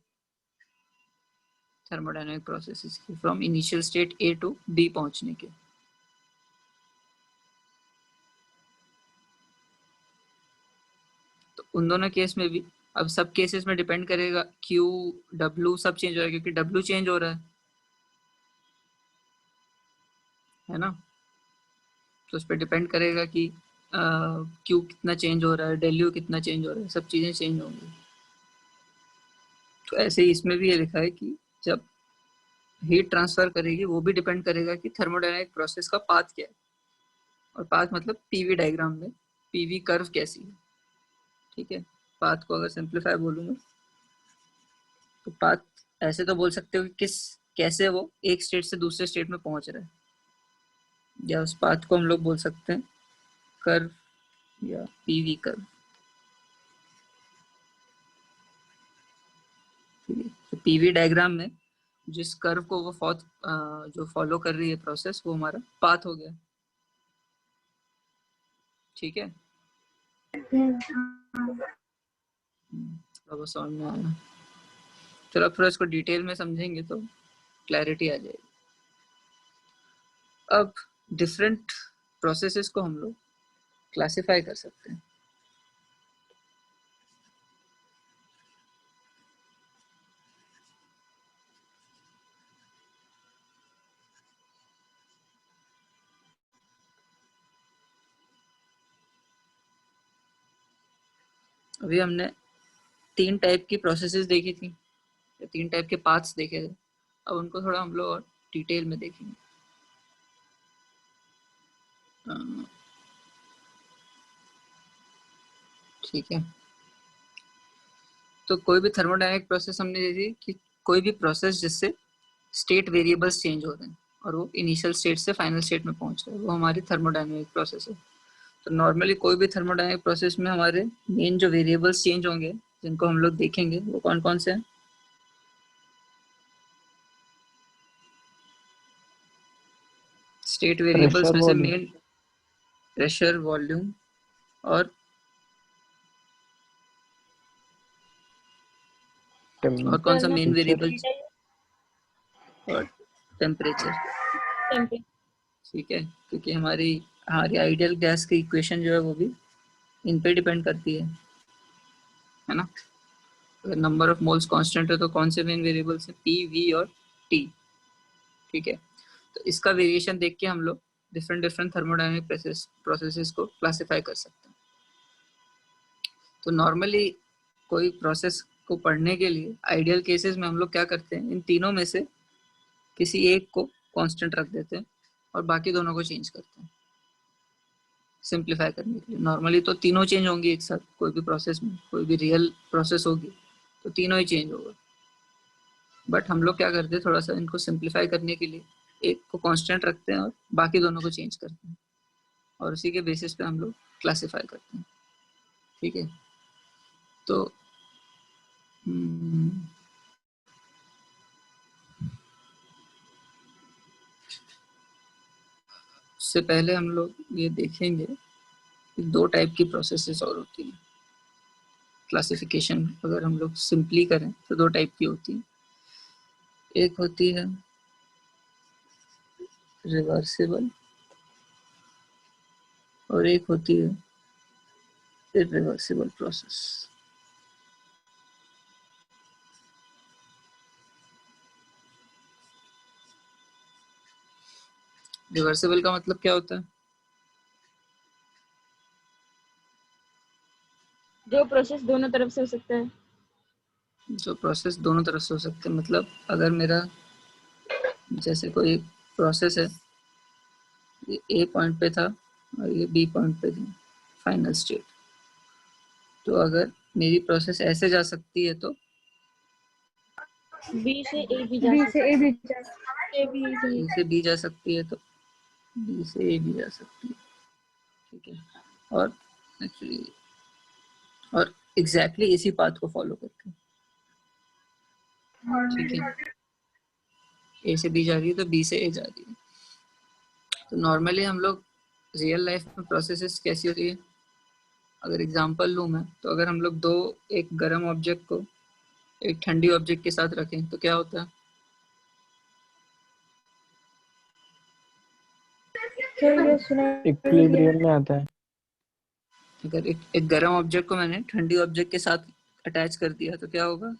थर्मोडायनामिक प्रोसेसेस की, from initial state A to B पहुंचने के। तो उन दोनों केस में भी अब सब केसेस में डिपेंड करेगा, क्यू डब्ल्यू सब चेंज हो रहा है क्योंकि डब्ल्यू चेंज हो रहा है ना। तो उस पर डिपेंड करेगा कि क्यू कितना चेंज हो रहा है, डेल्यू कितना चेंज हो रहा है, सब चीज़ें चेंज होंगी। तो ऐसे ही इसमें भी ये लिखा है कि जब हीट ट्रांसफर करेगी वो भी डिपेंड करेगा कि थर्मोडायनामिक प्रोसेस का पाथ क्या है, और पाथ मतलब पीवी डायग्राम में पीवी कर्व कैसी है। ठीक है, पाथ को अगर सिंप्लीफाई बोलूँगा तो पाथ ऐसे तो बोल सकते हो कि कैसे वो एक स्टेट से दूसरे स्टेट में पहुंच रहा है, या उस पाथ को हम लोग बोल सकते हैं कर्व या पीवी कर्व। ठीक है, तो पीवी डायग्राम में जिस कर्व को वो जो फॉलो कर रही है प्रोसेस, वो हमारा पाथ हो गया। ठीक है, अब वो समझ में आया। चलो अब थोड़ा इसको डिटेल में समझेंगे तो क्लैरिटी आ जाएगी। अब डिफरेंट प्रोसेसेस को हम लोग क्लासिफाई कर सकते हैं। अभी हमने 3 टाइप की प्रोसेसेस देखी थी, 3 टाइप के पाथ्स देखे थे। अब उनको थोड़ा हम लोग और डिटेल में देखेंगे। ठीक है, तो कोई भी थर्मोडायनामिक प्रोसेस हमने देखी कि कोई भी प्रोसेस जिससे स्टेट वेरिएबल्स चेंज हो रहे हैं और वो इनिशियल स्टेट से फाइनल स्टेट में पहुंच रहे हैं, वो हमारी थर्मोडायनामिक प्रोसेस है। तो नॉर्मली कोई भी थर्मोडायनामिक प्रोसेस में हमारे मेन जो वेरिएबल्स चेंज होंगे जिनको हम लोग देखेंगे वो कौन कौन से हैं। स्टेट वेरिएबल्स में से मेन प्रेशर, वॉल्यूम और कौन सा मेन वेरिएबल, और टेम्परेचर। ठीक है, क्योंकि हमारी आइडियल गैस की इक्वेशन जो है वो भी इन पे डिपेंड करती है ना। अगर नंबर ऑफ मोल्स कांस्टेंट है तो कौन से मेन वेरिएबल्स हैं, पी, वी और टी। ठीक है, तो इसका वेरिएशन देख के हम लोग डिफरेंट थर्मोडायनामिक प्रोसेसेस को क्लासिफाई कर सकते हैं। तो नॉर्मली कोई प्रोसेस को पढ़ने के लिए आइडियल केसेस में हम लोग क्या करते हैं, इन तीनों में से किसी एक को कांस्टेंट रख देते हैं और बाकी दोनों को चेंज करते हैं सिंप्लीफाई करने के लिए। नॉर्मली तो तीनों चेंज होंगी एक साथ, कोई भी प्रोसेस में, कोई भी रियल प्रोसेस होगी तो तीनों ही चेंज होगा। बट हम लोग क्या करते हैं, थोड़ा सा इनको सिंप्लीफाई करने के लिए एक को कांस्टेंट रखते हैं और बाकी दोनों को चेंज करते हैं, और उसी के बेसिस पे हम लोग क्लासिफाई करते हैं। ठीक है, तो उससे पहले हम लोग ये देखेंगे कि 2 टाइप की प्रोसेसेस और होती हैं। क्लासिफिकेशन अगर हम लोग सिंपली करें तो 2 टाइप की होती हैं। एक होती है रिवर्सिबल और एक होती है इरिवर्सिबल प्रोसेस। रिवर्सिबल का मतलब क्या होता है? जो प्रोसेस दोनों तरफ से हो सकता है। जो प्रोसेस दोनों तरफ से हो सकते हैं मतलब अगर मेरा जैसे कोई प्रोसेस है, ये ए पॉइंट पे था और ये बी पॉइंट पे थी फाइनल स्टेट, तो अगर मेरी प्रोसेस ऐसे जा सकती है तो बी से ए भी जा सकता है। बी से बी जा सकती है तो बी से ए भी जा सकती है। ठीक है, और एक्चुअली और एग्जैक्टली इसी पाथ को फॉलो करके, ठीक है। ए से बी जा रही है तो बी से ए जा रही है। तो नॉर्मली हम लोग रियल लाइफ में प्रोसेसेस कैसी होती है, अगर एग्जांपल लूँ मैं, तो अगर हम लोग एक गर्म ऑब्जेक्ट को एक ठंडी ऑब्जेक्ट के साथ रखें तो क्या होता है? चलिए सुने इक्विलिब्रियम में आता है। अगर एक गर्म ऑब्जेक्ट को मैंने ठंडी ऑब्जेक्ट के साथ अटैच कर दिया तो क्या होगा?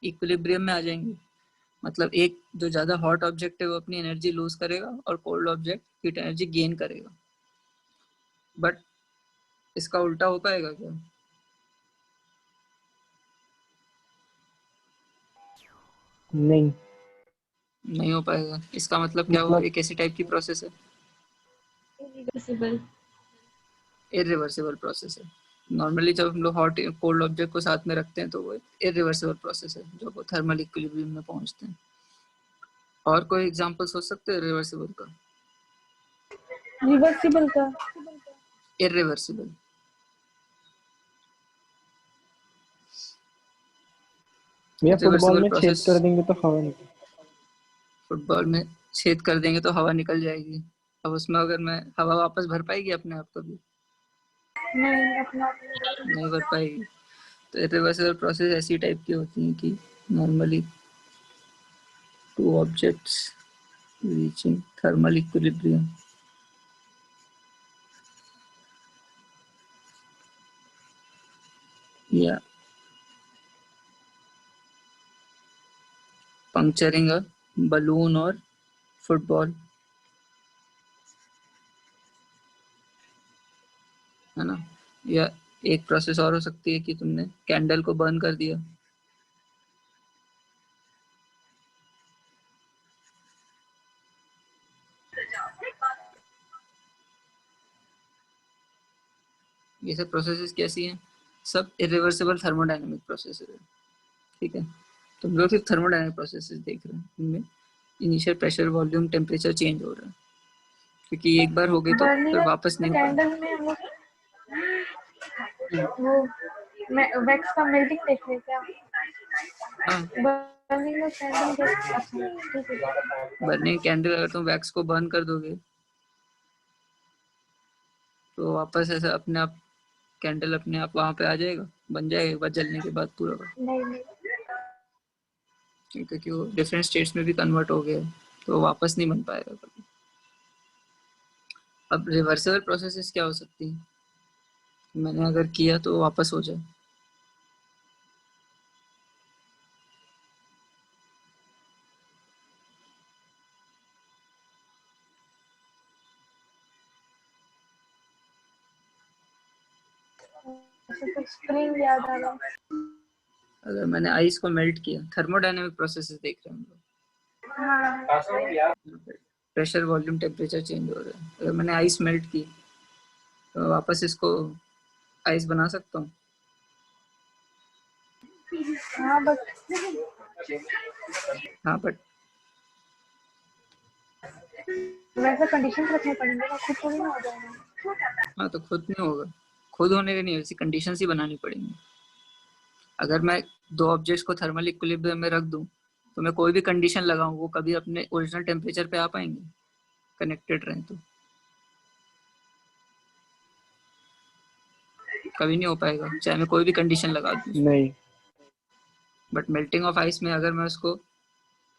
इक्विलिब्रियम में आ जाएंगे। मतलब एक जो ज़्यादा हॉट ऑब्जेक्ट है वो अपनी एनर्जी लूज करेगा और cold object heat energy gain करेगा। बट इसका उल्टा हो पाएगा क्या? नहीं हो पाएगा। इसका मतलब क्या हुआ? एक ऐसी टाइप की प्रोसेस है, इरिवर्सिबल इरिवर्सिबल प्रोसेस है। नॉर्मली जब हम लोग हॉट कोल्ड ऑब्जेक्ट को साथ में रखते हैं तो वो इरिवर्सिबल प्रोसेस है, जो वो थर्मल इक्विलिब्रियम में पहुंचते हैं। और कोई एग्जांपल सोच सकते हैं रिवर्सिबल का? रिवर्सिबल का इरिवर्सिबल। भैया फुटबॉल रिवर्सिबल में छेद प्रोसेस, कर देंगे तो हवा निकल। फुटबॉल में छेद कर देंगे तो हवा निकल जाएगी। अब उसमें अगर मैं हवा वापस भर पाएगी अपने आप कभी? नहीं अपना नहीं भर पाएगी। तो इरिवर्सिबल प्रोसेस ऐसी टाइप की होती है कि normally two objects reaching thermal equilibrium या पंक्चरिंग अ बलून और फुटबॉल, है ना। या एक प्रोसेस और हो सकती है कि तुमने कैंडल को बर्न कर दिया, ये सब प्रोसेसेस कैसी हैं? सब इरिवर्सिबल थर्मोडायनेमिक प्रोसेसेस है, ठीक है। तुम लोग सिर्फ थर्मोडायनेमिक प्रोसेसेस देख रहे हैं, इनमें initial pressure volume temperature change हो रहा है, क्योंकि एक बार हो गई तो बर्निंग फिर वापस नहीं होगा। कैंडल में हम वो वैक्स का मेल्टिंग देख रहे हैं क्या? हाँ, बर्निंग में कैंडल देख, अच्छा ठीक है। बर्निंग कैंडल अगर तुम वैक्स को बर्न कर दोगे तो वापस ऐसा अपने आप कैंडल अपने आप वहां पे आ जाएगा, बन जाएगा एक बार जलने के बाद पूरा का, नहीं क्योंकि वो डिफरेंट स्टेट्स में भी कन्वर्ट हो गया तो वापस नहीं बन पाएगा कभी। अब रिवर्सिबल प्रोसेसेस क्या हो सकती हैं? मैंने अगर किया तो वापस हो जाए। तो स्प्रिंग याद आ रहा है। अगर मैंने आइस को मेल्ट किया, थर्मोडायनेमिक प्रोसेसेस देख रहे हैं हम लोग, प्रेशर वॉल्यूम टेम्परेचर चेंज हो रहा है। अगर मैंने आइस मेल्ट की तो वापस इसको आइस बना सकता हूँ। हाँ बट वैसे कंडीशन रखने पड़ेंगे ना, खुद थोड़ी ना हो जाएगा। हाँ तो खुद नहीं होगा, खुद होने के नहीं, वैसी कंडीशंस ही बनानी पड़ेंगी। अगर मैं दो ऑब्जेक्ट्स को थर्मल इक्विलिब्रियम में रख दूं तो मैं कोई भी कंडीशन लगाऊं वो कभी अपने ओरिजिनल टेम्परेचर पे आ पाएंगे कनेक्टेड रहें तो? कभी नहीं हो पाएगा, चाहे मैं कोई भी कंडीशन लगा दूं। नहीं बट मेल्टिंग ऑफ आइस में अगर मैं उसको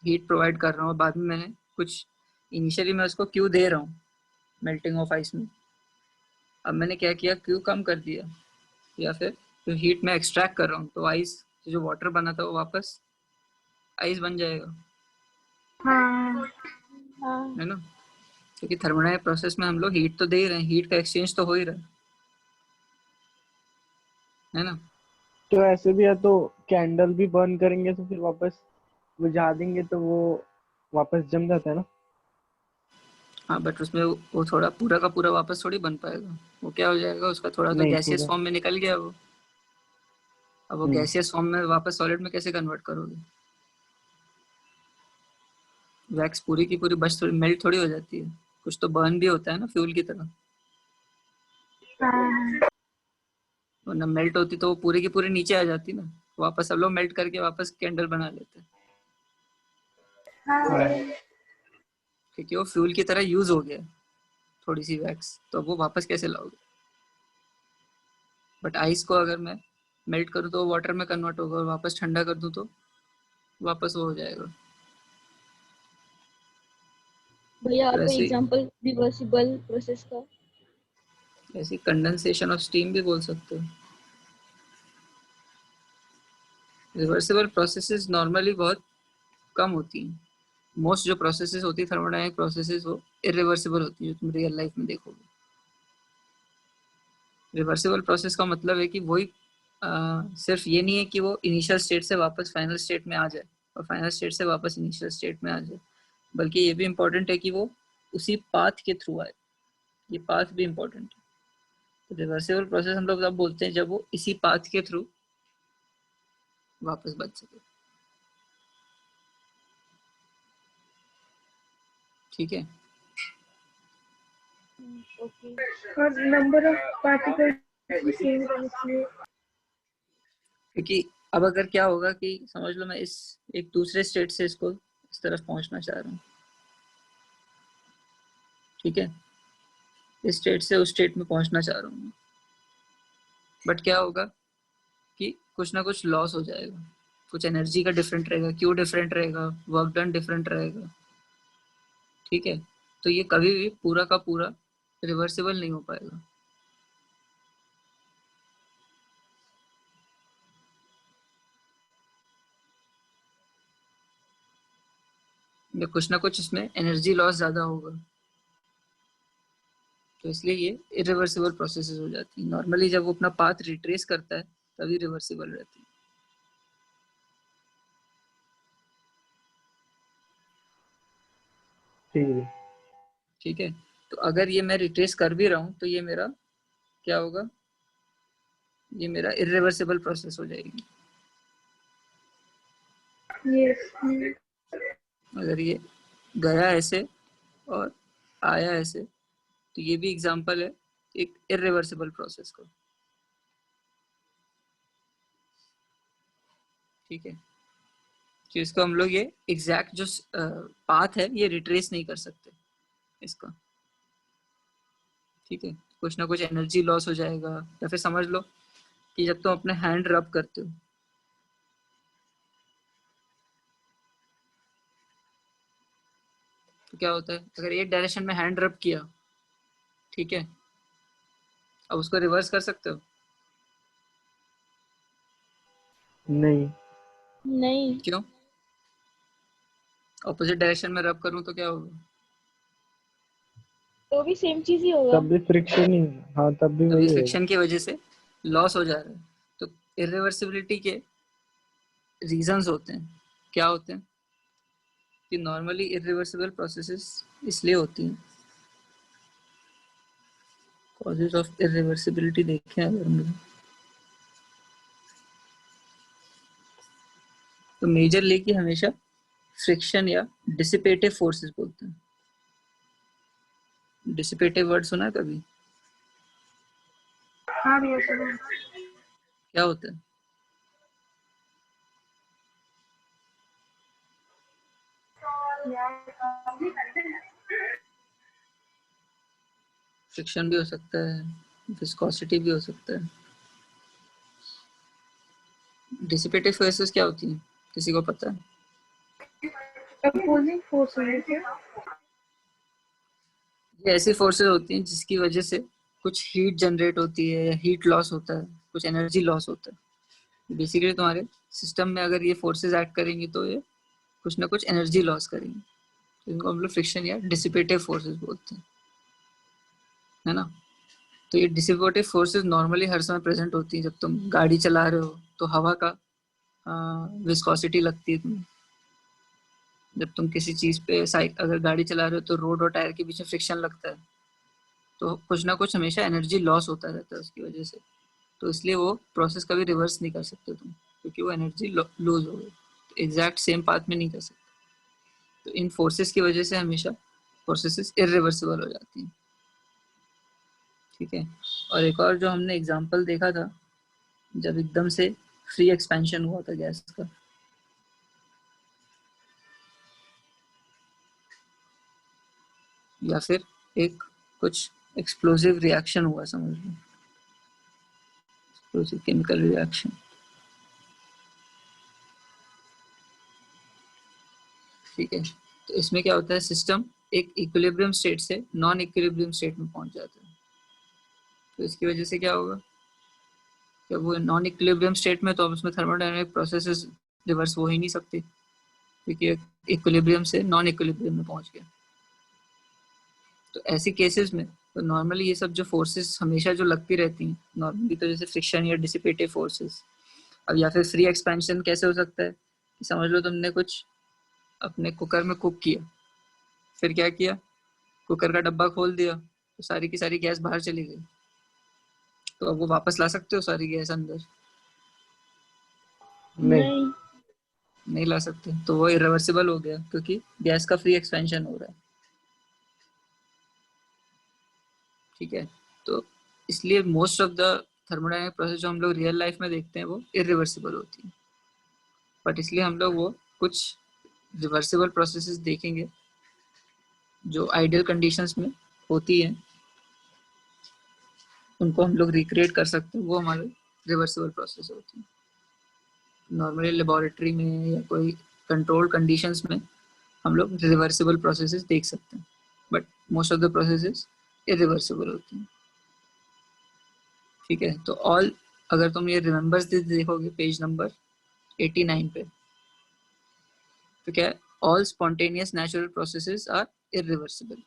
हीट प्रोवाइड कर रहा हूँ, बाद में मैंने कुछ इनिशियली मैं उसको क्यू दे रहा हूँ मेल्टिंग ऑफ आइस में, अब मैंने क्या किया, क्यू कम कर दिया या फिर जो हीट में एक्सट्रैक्ट कर रहा हूँ तो आइस जो वाटर बना था वो वापस आइस बन जाएगा, हाँ है ना। क्योंकि थर्मोडायनेमिक प्रोसेस में हम लोग हीट तो दे ही रहे हैं, हीट का एक्सचेंज तो हो ही रहा है ना। तो ऐसे भी है, तो कैंडल भी बर्न करेंगे तो फिर वापस बुझा देंगे तो वो वापस जम जाता है ना। हाँ बट उसमें वो थोड़ा पूरा का पूरा वापस थोड़ी बन पाएगा, वो क्या हो जाएगा, उसका थोड़ा तो नहीं गैसियस पूरा। फॉर्म में निकल गया वो। अब वो गैसियस फॉर्म में वापस सॉलिड में कैसे कन्वर्ट करोगे? वैक्स पूरी की पूरी बस थोड़ी मेल्ट थोड़ी हो जाती है, कुछ तो बर्न भी होता है ना फ्यूल की तरह। हाँ वरना मेल्ट होती तो वो पूरे की पूरे नीचे आ जाती ना, वापस सब लोग मेल्ट करके वापस कैंडल बना लेते, क्योंकि वो फ्यूल की तरह यूज हो गया थोड़ी सी वैक्स, तो वो वापस कैसे लाओगे। बट आइस को अगर मैं मेल्ट करूँ तो वाटर में कन्वर्ट होगा, और वापस ठंडा कर दूँ तो वापस वो हो जाएगा। भैया तो आप ऐसे एग्जांपल रिवर्सिबल प्रोसेस का। ऐसे कंडेंसेशन ऑफ स्टीम भी बोल सकते हो। रिवर्सिबल प्रोसेसेस नॉर्मली बहुत कम होती हैं। मोस्ट जो प्रोसेसेस होती है थर्मोडायनामिक प्रोसेसेस वो इरिवर्सिबल होती है, जो तुम रियल लाइफ में देखोगे। रिवर्सिबल प्रोसेस का मतलब है कि वही सिर्फ ये नहीं है कि वो इनिशियल स्टेट से वापस फाइनल स्टेट में आ जाए और फाइनल स्टेट से वापस इनिशियल स्टेट में आ जाए, बल्कि ये भी इम्पोर्टेंट है कि वो उसी पाथ के थ्रू आए। ये पाथ भी इम्पोर्टेंट है। तो रिवर्सिबल प्रोसेस हम लोग तब बोलते हैं जब वो इसी पाथ के थ्रू वापस बच सके। ठीक है। ओके। और नंबर ऑफ पार्टिकल्स सेम इसलिए। क्योंकि अब अगर क्या होगा कि समझ लो मैं इस एक दूसरे स्टेट से इसको इस तरफ पहुंचना चाह रहा हूँ, ठीक है, इस स्टेट से उस स्टेट में पहुंचना चाह रहा हूँ, बट क्या होगा कि कुछ ना कुछ लॉस हो जाएगा, कुछ एनर्जी का डिफरेंट रहेगा। क्यों डिफरेंट रहेगा? वर्क डन डिफरेंट रहेगा, ठीक है। तो ये कभी भी पूरा का पूरा रिवर्सिबल नहीं हो पाएगा। या कुछ ना कुछ इसमें एनर्जी लॉस ज्यादा होगा, तो इसलिए ये इरिवर्सिबल प्रोसेसेस हो जाती है। नॉर्मली जब वो अपना पाथ रिट्रेस करता है तभी रिवर्सिबल रहती है। ठीक है। ठीक है, तो अगर ये मैं रिट्रेस कर भी रहा हूँ तो ये मेरा क्या होगा, ये मेरा इरिवर्सिबल प्रोसेस हो जाएगी। यस। अगर ये गया ऐसे और आया ऐसे, तो ये भी एग्जांपल है एक इरिवर्सिबल प्रोसेस का। ठीक है, तो इसको हम लोग ये एग्जैक्ट जो पाथ है ये रिट्रेस नहीं कर सकते इसका। ठीक है, कुछ ना कुछ एनर्जी लॉस हो जाएगा। या फिर समझ लो कि जब तुम अपने हैंड रब करते हो, तो क्या होता है, अगर एक डायरेक्शन में हैंड रब किया, ठीक है, अब उसको रिवर्स कर सकते हो? नहीं। नहीं। क्यों? ऑपोजिट डायरेक्शन में रब करूं तो क्या होगा? तो भी सेम चीज ही होगा। तब भी फ्रिक्शन ही, हाँ तब भी तभी वही होगा। फ्रिक्शन की वजह से लॉस हो जा रहा है। तो इरिवर्सिबिलिटी के रीजंस होते हैं, क्या होते हैं कि नॉर्मली इरिवर्सिबल प्रोसेसेस इसलिए होती हैं, कॉजेज ऑफ इरिवर्सिबिलिटी देखें अगर हम लोग, तो मेजर लेके हमेशा फ्रिक्शन या डिसिपेटिव फोर्सेस बोलते हैं। डिसिपेटिव वर्ड सुना है कभी? हाँ भैया सुनो। क्या होता है? फ्रिक्शन भी हो सकता है, विस्कोसिटी भी हो सकता है। डिसिपेटिव फोर्सेस क्या होती हैं, किसी को पता है? अपोजिंग फोर्स होने से। ये ऐसी फोर्सेस होती हैं जिसकी वजह से कुछ हीट जनरेट होती है या हीट लॉस होता है, कुछ एनर्जी लॉस होता है। बेसिकली तुम्हारे सिस्टम में अगर ये फोर्सेस एक्ट करेंगी तो ये कुछ ना कुछ एनर्जी लॉस करेंगी, तो इनको हम लोग फ्रिक्शन या डिसिपेटिव फोर्सेस बोलते हैं, है ना। तो ये डिसिपेटिव फोर्सेस नॉर्मली हर समय प्रेजेंट होती हैं। जब तुम गाड़ी चला रहे हो तो हवा का विस्कोसिटी लगती है तुम्हें। जब तुम किसी चीज पे अगर गाड़ी चला रहे हो तो रोड और टायर के बीच में फ्रिक्शन लगता है, तो कुछ ना कुछ हमेशा एनर्जी लॉस होता रहता है उसकी वजह से। तो इसलिए वो प्रोसेस कभी रिवर्स नहीं कर सकते तुम, क्योंकि वो एनर्जी लूज हो गई, तो एग्जैक्ट सेम पाथ में नहीं कर सकते। तो इन फोर्सेस की वजह से हमेशा प्रोसेसेस इरिवर्सिबल हो जाती हैं। ठीक है, और एक और जो हमने एग्जांपल देखा था जब एकदम से फ्री एक्सपेंशन हुआ था गैस का। या फिर एक कुछ एक्सप्लोसिव रिएक्शन हुआ, समझ लो, एक्सप्लोसिव केमिकल रिएक्शन। ठीक है, तो इसमें क्या होता है, सिस्टम एक इक्विलिब्रियम स्टेट से नॉन इक्विलिब्रियम स्टेट में पहुंच जाता है। तो इसकी वजह से क्या होगा, जब वो नॉन इक्विलिब्रियम स्टेट में, तो अब उसमें थर्मोडायनामिक प्रोसेसेस रिवर्स हो ही नहीं सकते, क्योंकि इक्विलिब्रियम से नॉन इक्विलिब्रियम में पहुंच गया। तो ऐसे केसेस में तो नॉर्मली ये सब जो फोर्सेस हमेशा जो लगती रहती हैं नॉर्मली, तो जैसे फ्रिक्शन या डिसिपेटिव फोर्सेस। अब या फिर फ्री एक्सपेंशन कैसे हो सकता है कि समझ लो तुमने कुछ अपने कुकर में कुक किया, फिर क्या किया, कुकर का डब्बा खोल दिया, तो सारी की सारी गैस बाहर चली गई। तो अब वो वापस ला सकते हो सारी गैस अंदर? नहीं। नहीं ला सकते, तो वो इरिवर्सिबल हो गया, क्योंकि गैस का फ्री एक्सपेंशन हो रहा है। ठीक है, तो इसलिए most of the thermodynamic process जो हम लोग रियल लाइफ में देखते हैं वो इरिवर्सिबल होती है, बट इसलिए हम लोग वो कुछ रिवर्सिबल प्रोसेसेस देखेंगे जो आइडियल कंडीशंस में होती हैं, उनको हम लोग रिक्रिएट कर सकते हैं, वो हमारे रिवर्सिबल प्रोसेस होती है। नॉर्मली लेबोरेटरी में या कोई कंट्रोल कंडीशंस में हम लोग रिवर्सिबल प्रोसेसेस देख सकते हैं, but most of the processes irreversible होती हैं। ठीक है, तो ऑल, अगर तुम ये रिमेंबर्स देखोगे पेज नंबर 89 पे, तो क्या है, all spontaneous natural processes are irreversible.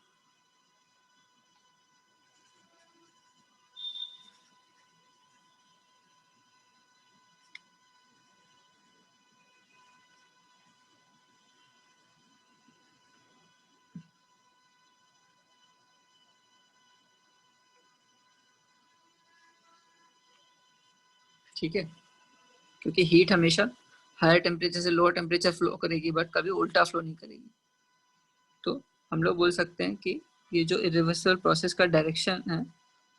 ठीक है, क्योंकि हीट हमेशा हायर टेम्परेचर से लोअर टेम्परेचर फ्लो करेगी, बट कभी उल्टा फ्लो नहीं करेगी। तो हम लोग बोल सकते हैं कि ये जो इरिवर्सिबल प्रोसेस का डायरेक्शन है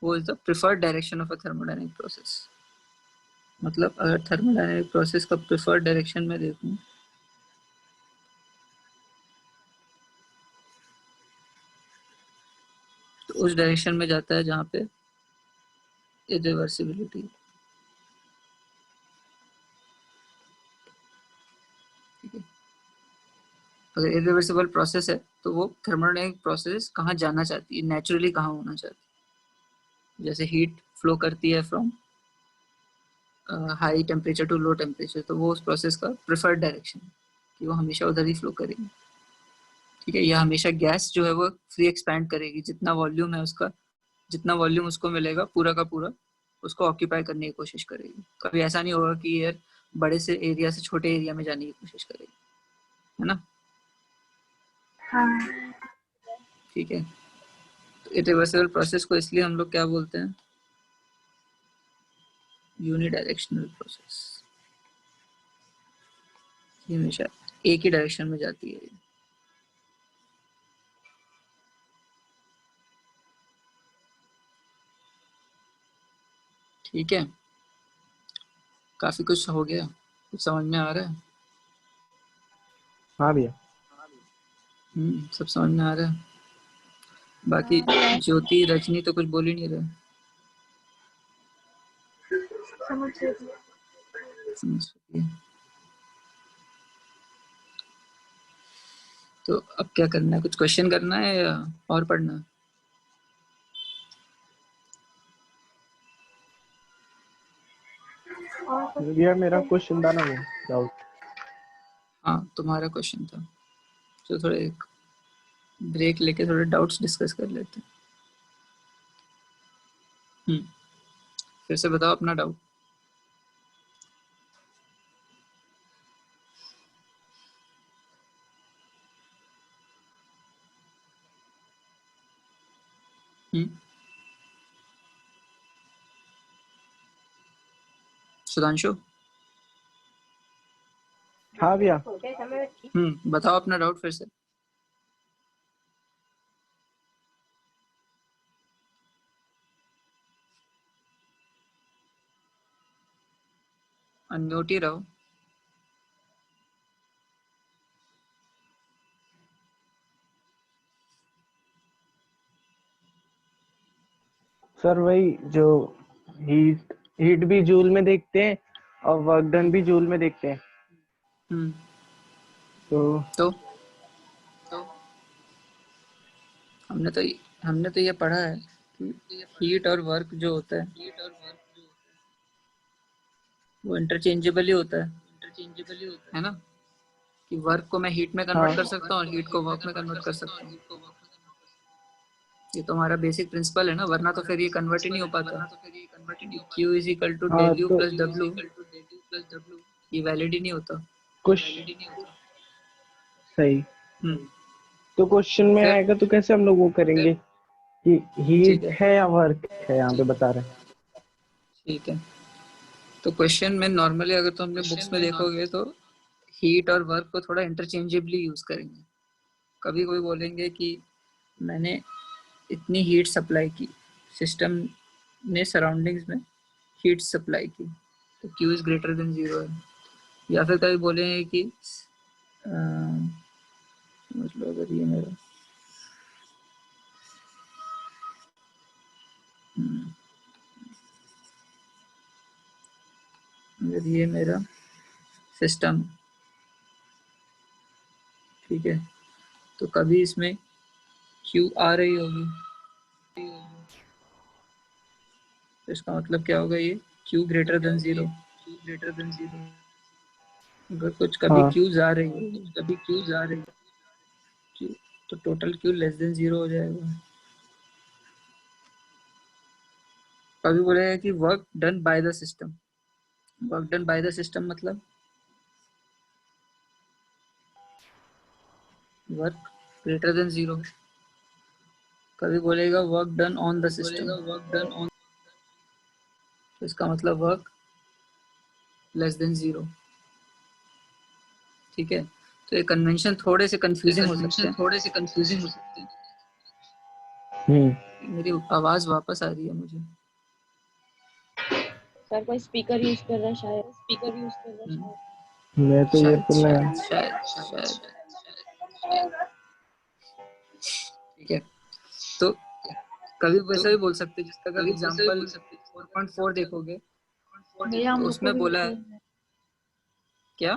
वो is the preferred direction of a thermodynamic process. मतलब अगर थर्मोडायनामिक प्रोसेस का प्रिफर्ड डायरेक्शन में देखूं, तो उस डायरेक्शन में जाता है जहाँ पे इरिवर्सिबिलिटी। ठीक है, अगर इरिवर्सिबल प्रोसेस है तो वो थर्मोडायनामिक प्रोसेस कहाँ जाना चाहती है, नेचुरली कहाँ होना चाहती है। जैसे हीट फ्लो करती है from high temperature to low temperature, तो वो उस प्रोसेस का प्रिफर्ड डायरेक्शन है कि वो हमेशा उधर ही फ्लो करेगी। ठीक है, या हमेशा गैस जो है वो फ्री एक्सपैंड करेगी, जितना वॉल्यूम है उसका, जितना वॉल्यूम उसको मिलेगा पूरा का पूरा उसको ऑक्यूपाई करने की कोशिश करेगी। कभी ऐसा नहीं होगा कि एयर बड़े से एरिया से छोटे एरिया में जाने की कोशिश करेगी, है ना। हाँ। ठीक है, तो इरिवर्सिबल प्रोसेस को इसलिए हम लोग क्या बोलते हैं, यूनिडायरेक्शनल प्रोसेस। ये हमेशा एक ही डायरेक्शन में जाती है। ठीक है, काफी कुछ हो गया, कुछ समझ में आ रहा है? हाँ भैया। सब समझ में आ रहा है। बाकी ज्योति रजनी तो कुछ बोल ही नहीं रहे। समझ गई। समझ सकती है। तो अब क्या करना है, कुछ क्वेश्चन करना है या और पढ़ना है? और भैया मेरा क्वेश्चन था ना वो डाउट। हाँ, तुम्हारा क्वेश्चन था, तो थोड़े एक ब्रेक लेके थोड़े डाउट्स डिस्कस कर लेते हैं। फिर से बताओ अपना डाउट। सुधांशु, हाँ भैया। बताओ अपना डाउट फिर से। अनम्यूट ही रहो। सर वही जो हीट हीट भी जूल में देखते हैं और वर्क डन भी जूल में देखते हैं। हम्म, तो तो हमने तो ये पढ़ा है कि हीट और वर्क जो होता है वो इंटरचेंजेबल ही होता है ना, कि वर्क को मैं हीट में कन्वर्ट हाँ कर सकता हूँ और हीट को वर्क में कन्वर्ट कर सकता हूँ। ये तो हमारा बेसिक प्रिंसिपल है ना, वरना तो फिर ये कन्वर्ट ही नहीं हो पाता। Q इज इक्वल टू हाँ डेल यू तो प्लस डब्ल्यू, ये वैलिड ही नहीं होता। कुछ सही। हम्म, तो क्वेश्चन में फिर आएगा तो कैसे हम लोग वो करेंगे कि ठीक हीट है, है या वर्क है, यहाँ पे बता रहे हैं। ठीक है। तो क्वेश्चन में नॉर्मली अगर तो हमने बुक्स में देखोगे तो हीट और वर्क को थोड़ा इंटरचेंजेबली यूज करेंगे। कभी कोई बोलेंगे कि मैंने इतनी हीट सप्लाई की, सिस्टम ने सराउंडिंग्स में हीट सप्लाई की, तो Q इज ग्रेटर देन 0 है। या फिर कभी बोलेंगे कि मतलब अगर ये मेरा अगर ये मेरा सिस्टम, ठीक है, तो कभी इसमें Q आ रही होगी, तो इसका मतलब क्या होगा, ये Q ग्रेटर देन 0। अगर कुछ कभी हाँ Q जा रही है, Q, तो टोटल Q लेस देन 0 हो जाएगा। कभी बोलेगा कि work done by the system, work done by the system मतलब वर्क ग्रेटर देन 0। कभी बोलेगा work done on the system, तो इसका मतलब वर्क लेस देन 0। ठीक है, तो ये कन्वेंशन थोड़े से कंफ्यूजिंग हो सकते हैं। मेरी आवाज वापस आ रही है मुझे। सर कोई स्पीकर यूज कर रहा है शायद। मैं तो ये शायद सुन रहा शायद हूँ। शायद ठीक है, तो कभी वैसा भी बोल सकते हैं, जिसका अगर एग्जांपल 4.4 देखोगे भैया हम तो लोग को उसमें भी बोला है लिखना है। क्या,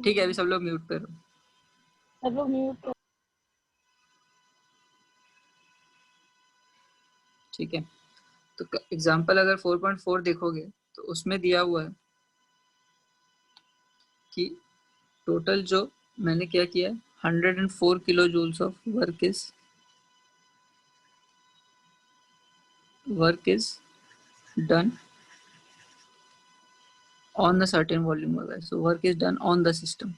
ठीक है, अभी सब लोग म्यूट पे रहो। सब लोग म्यूट कर। ठीक है, तो एग्जांपल अगर 4.4 देखोगे तो उसमें दिया हुआ है कि टोटल जो मैंने क्या किया है, 104 kilo joules of work is done on a certain volume of gas, so work is done on the system।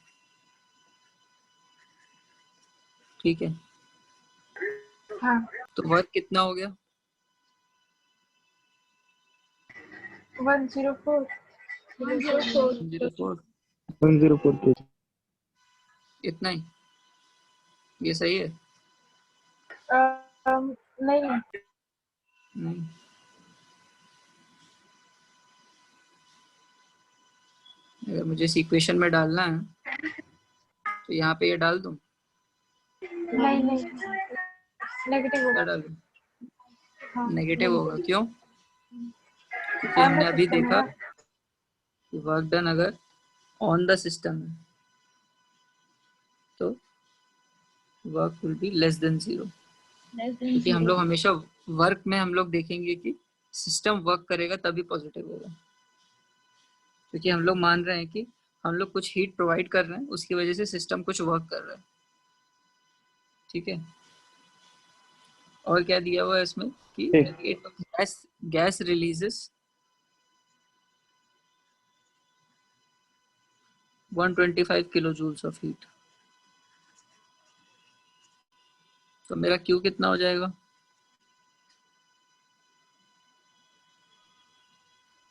ठीक है, हाँ तो वर्क कितना हो गया, 104 104, 104 के। इतना ही, ये सही है? नहीं नहीं, अगर मुझे इस इक्वेशन में डालना है तो यहाँ पे ये डाल दूं, नहीं नहीं नेगेटिव क्या होगा। डालूं? हाँ नेगेटिव होगा, नेगेटिव क्यों? क्योंकि ऑन द हमने अभी सिस्टम है देखा ना। कि वर्क डन अगर ऑन द सिस्टम है तो work will be less than 0, क्योंकि हम लोग हमेशा वर्क में हम लोग देखेंगे कि सिस्टम वर्क करेगा तभी पॉजिटिव होगा, क्योंकि हम लोग मान रहे हैं कि हम लोग कुछ हीट प्रोवाइड कर रहे हैं, उसकी वजह से सिस्टम कुछ वर्क कर रहा है। ठीक है, और क्या दिया हुआ है इसमें कि ठीक। Gas releases 125 kilo joules of heat. तो मेरा क्यू कितना हो जाएगा,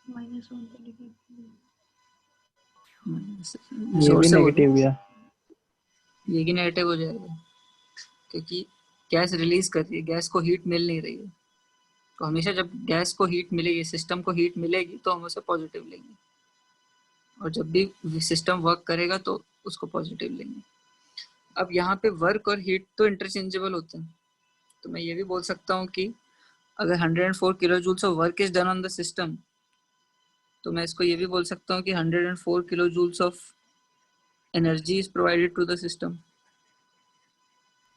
ये जोर भी से बोलो, नेगेटिव गया। ये भी नेगेटिव हो जाएगा, क्योंकि गैस रिलीज कर रही है, गैस को हीट मिल नहीं रही है, तो हमेशा जब गैस को हीट मिलेगी, सिस्टम को हीट मिलेगी, तो हम उसे पॉजिटिव लेंगे, और जब भी सिस्टम वर्क करेगा तो उसको पॉजिटिव लेंगे। अब यहाँ पे वर्क और हीट तो इंटरचेंजेबल होते हैं, तो मैं ये भी बोल सकता हूँ कि अगर 104 kilo joules of work is done on the system, तो मैं इसको ये भी बोल सकता हूँ कि 104 kilo joules of energy is provided to the system.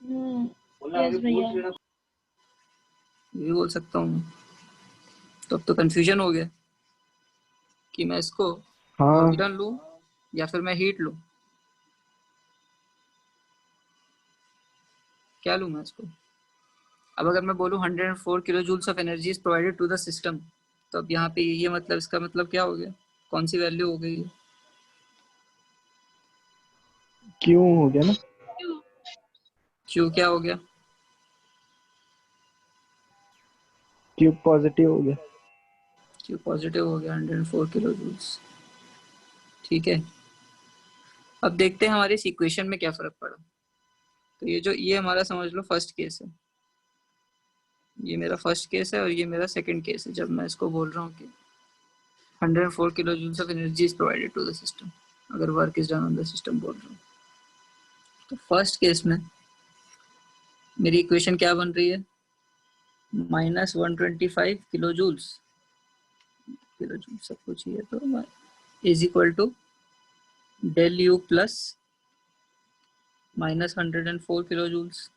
Yes भैया। ये भी बोल सकता हूँ। तो अब तो कंफ्यूजन हो गया कि मैं इसको हाँ वर्क डन लूँ या फिर मैं हीट लूँ, क्या लूँ मैं इसको। अब अगर मैं बोलूँ 104 kilo joules of energy is provided to the system, तो अब यहाँ पे ये मतलब इसका मतलब क्या हो गया, कौन सी वैल्यू हो गई? क्यों हो गया ना, क्यू क्या हो गया? क्यों पॉजिटिव हो गया। क्यू पॉजिटिव हो गया 104 किलो जूल्स। ठीक है, अब देखते हैं हमारी इस इक्वेशन में क्या फर्क पड़ा। तो ये हमारा समझ लो फर्स्ट केस है, ये मेरा फर्स्ट केस है और ये मेरा सेकंड केस है, जब मैं इसको बोल रहा हूँ कि 104 kilo joules of energy is provided to the system, अगर work is done on the system बोल रहा हूँ। तो फर्स्ट केस में मेरी इक्वेशन क्या बन रही है, -125 किलो जूल्स सब कुछ ही है, तो is equal to del U plus -104 kilo joules.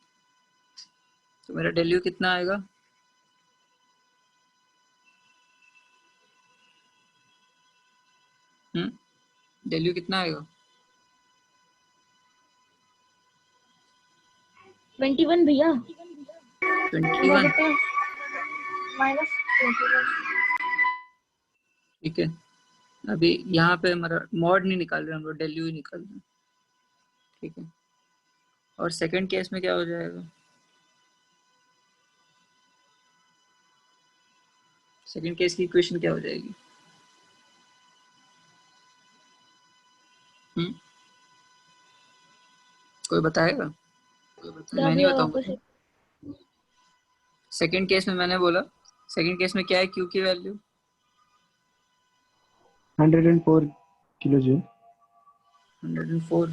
तो मेरा डेल यू कितना आएगा, डेल यू कितना आएगा? 21 भैया। 21। -21। ठीक है, अभी यहाँ पे हमारा मॉड नहीं निकाल रहे हम लोग, डेल यू ही निकाल रहे हैं। ठीक है, और सेकंड केस में क्या हो जाएगा, सेकंड केस की इक्वेशन क्या हो जाएगी? कोई बताएगा? क्या मैं नहीं भैया बताऊंगा। वापस? सेकंड केस में मैंने बोला, सेकंड केस में क्या है, क्यू की value 104 kilo joule. 104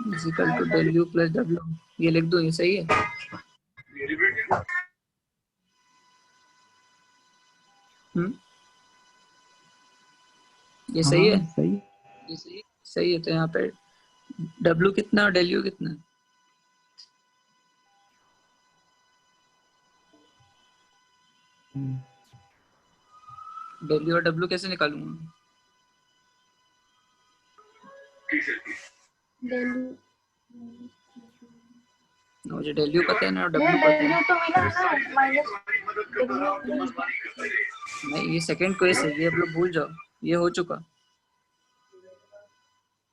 is equal to del U plus W. ये लिख दो, ये सही है? हम्म, ये सही हाँ है? सही। ये सही है। तो यहाँ पे डब्ल्यू कितना और डेल यू कितना? हम्म, डेल यू और डब्ल्यू कैसे निकालूंगा? मुझे डेल यू पता है ना, और नहीं, डब्ल्यू पता डेल है। यू तो मिला ना, माइनस नहीं, ये सेकंड केस है, ये अब लोग भूल जाओ, ये हो चुका,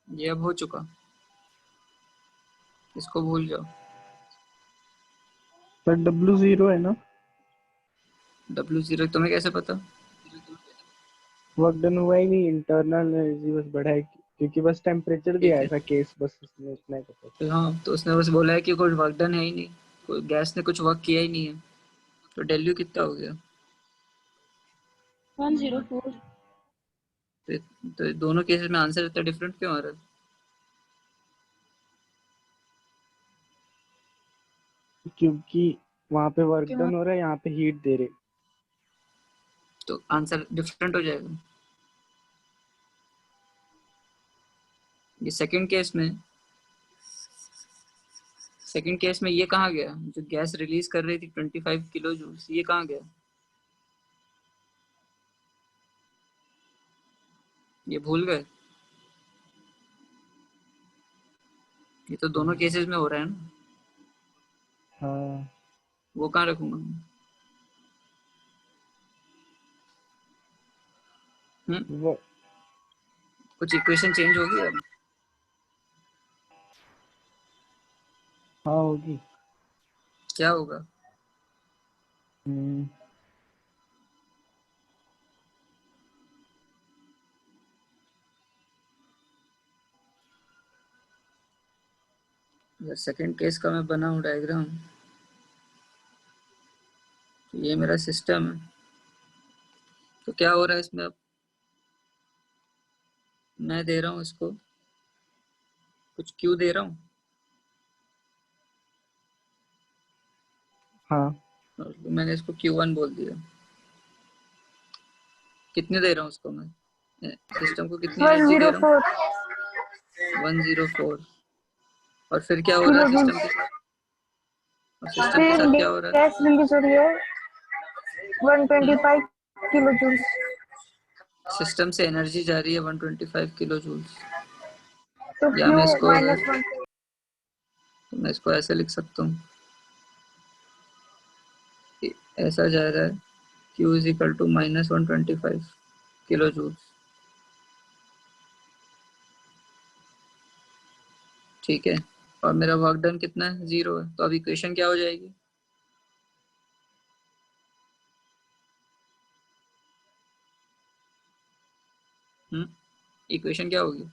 ये अब हो चुका, इसको भूल जाओ। पर W0 है ना। डब्ल्यू जीरो तुम्हें कैसे पता? वर्क डन हुआ ही नहीं, इंटरनल एनर्जी बस बढ़ा है, क्योंकि बस टेम्परेचर दिया ठीक है है, ऐसा केस, बस उसने उतना ही पता। तो हाँ, तो उसने बस बोला है कि कोई वर्क डन है ही नहीं, कोई गैस ने कुछ वर्क किया ही नहीं है, तो डेल्यू कितना हो गया? 104। तो, तो दोनों केसेस में आंसर इतना डिफरेंट क्यों आ रहा है? क्योंकि वहां पे वर्क क्यों? डन हो रहा है, यहाँ पे हीट दे रहे। तो आंसर डिफरेंट हो जाएगा। ये सेकंड केस में ये कहाँ गया, जो गैस रिलीज कर रही थी 25 किलो जूल्स, ये कहाँ गया? ये भूल गए? ये तो दोनों केसेस में हो रहा है ना, हाँ वो कहाँ रखूंगा मैं? वो कुछ इक्वेशन चेंज होगी अब? हाँ होगी। क्या होगा? हम्म, अगर सेकंड केस का मैं बनाऊं डायग्राम, ये मेरा सिस्टम है। तो क्या हो रहा है इसमें अब, मैं दे रहा हूँ इसको कुछ क्यू दे रहा हूँ, हाँ और मैंने इसको Q1 बोल दिया। कितने दे रहा हूँ उसको मैं, सिस्टम को कितनी एनर्जी दे रहा हूँ? 104 104। और फिर क्या हो रहा है किलो सिस्टम जूल। के साथ, और सिस्टम के फिर साथ क्या हो रहा है? गैस रिलीज हो रही है 125 किलो जूल। सिस्टम से एनर्जी जा रही है 125 किलो जूल्स। तो या क्यू मैं इसको -1। तो मैं इसको ऐसे लिख सकता हूँ कि ऐसा जा रहा है Q is equal to -125 kilo joules. ठीक है, और मेरा वर्क डन कितना है? 0 है। तो अब इक्वेशन क्या हो जाएगी? इक्वेशन क्या होगी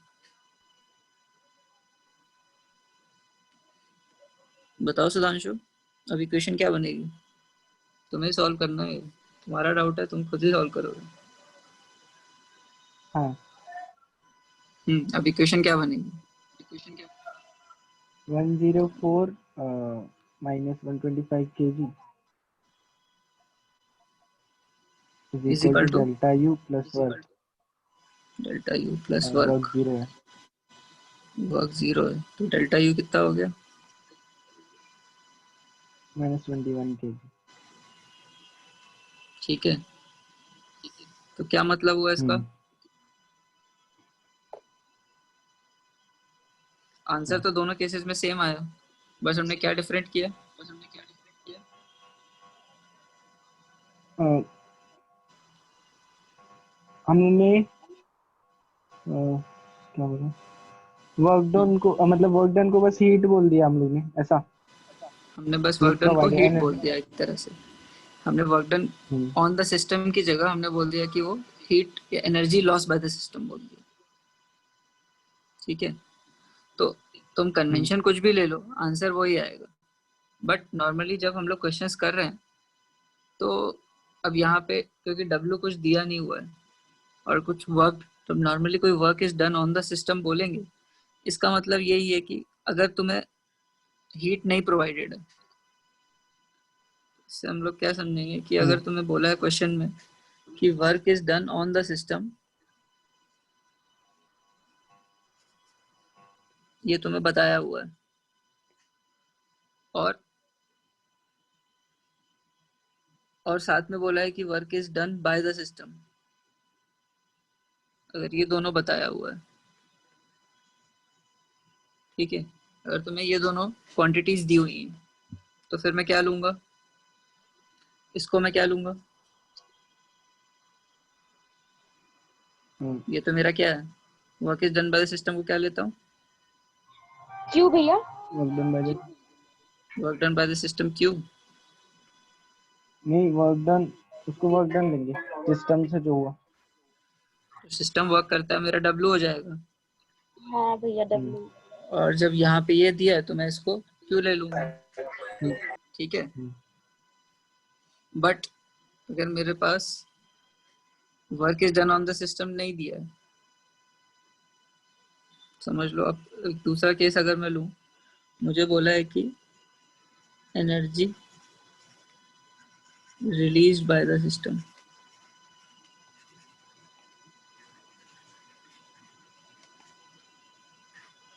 बताओ सुधांशु, अब इक्वेशन क्या बनेगी? तुम्हें सॉल्व करना है, तुम्हारा डाउट है, तुम खुद ही सॉल्व करोगे। हाँ। अब इक्वेशन क्या बनेगी? 104 -125 kg is is equal equal to to delta U plus work। Delta U plus work work. 0 है। वर्क 0 है, तो डेल्टा यू कितना हो गया? -21 kg। ठीक है, तो क्या मतलब हुआ इसका? आंसर तो दोनों केसेस में सेम आया, बस हमने क्या डिफरेंट किया? हमने क्या बोला, वर्क डन को मतलब वर्क डन को बस हीट बोल दिया हम लोग ने, ऐसा। हमने बस हीट वर्क डन को प्रोवाइडेड हीट बोल एनर्जी। दिया एक तरह से। हमने work done on the system की जगह हमने बोल दिया कि वो हीट या energy loss by the system बोल दिया। ठीक है, तो तुम कन्वेंशन कुछ भी ले लो, आंसर वही आएगा। बट नॉर्मली जब हम लोग क्वेश्चंस कर रहे हैं तो अब यहाँ पे क्योंकि W कुछ दिया नहीं हुआ है और कुछ वर्क, तो नॉर्मली कोई work is done on the system बोलेंगे, इसका मतलब यही है कि अगर तुम्हें हीट नहीं प्रोवाइडेड है, इससे हम लोग क्या समझेंगे कि अगर तुम्हें बोला है क्वेश्चन में कि work is done on the system, ये तुम्हें बताया हुआ है, और साथ में बोला है कि work is done by the system. अगर ये दोनों बताया हुआ है, ठीक है, अगर तुम्हें ये दोनों क्वांटिटीज दी हुई हैं, तो फिर मैं क्या लूंगा? इसको मैं क्या लूंगा? ये तो मेरा क्या है, work is done by the system को क्या लेता हूँ? क्यों भैया? Work done by the system Q. नहीं, वर्क डन, उसको वर्क डन लेंगे सिस्टम से जो हुआ। सिस्टम वर्क करता है, मेरा W हो जाएगा। हाँ भैया W। और जब यहाँ पे ये दिया है तो मैं इसको क्यू ले लूंगा। ठीक है, बट अगर मेरे पास work is done on the system नहीं दिया है, समझ लो। अब एक दूसरा केस अगर मैं लूं, मुझे बोला है कि energy release by the system,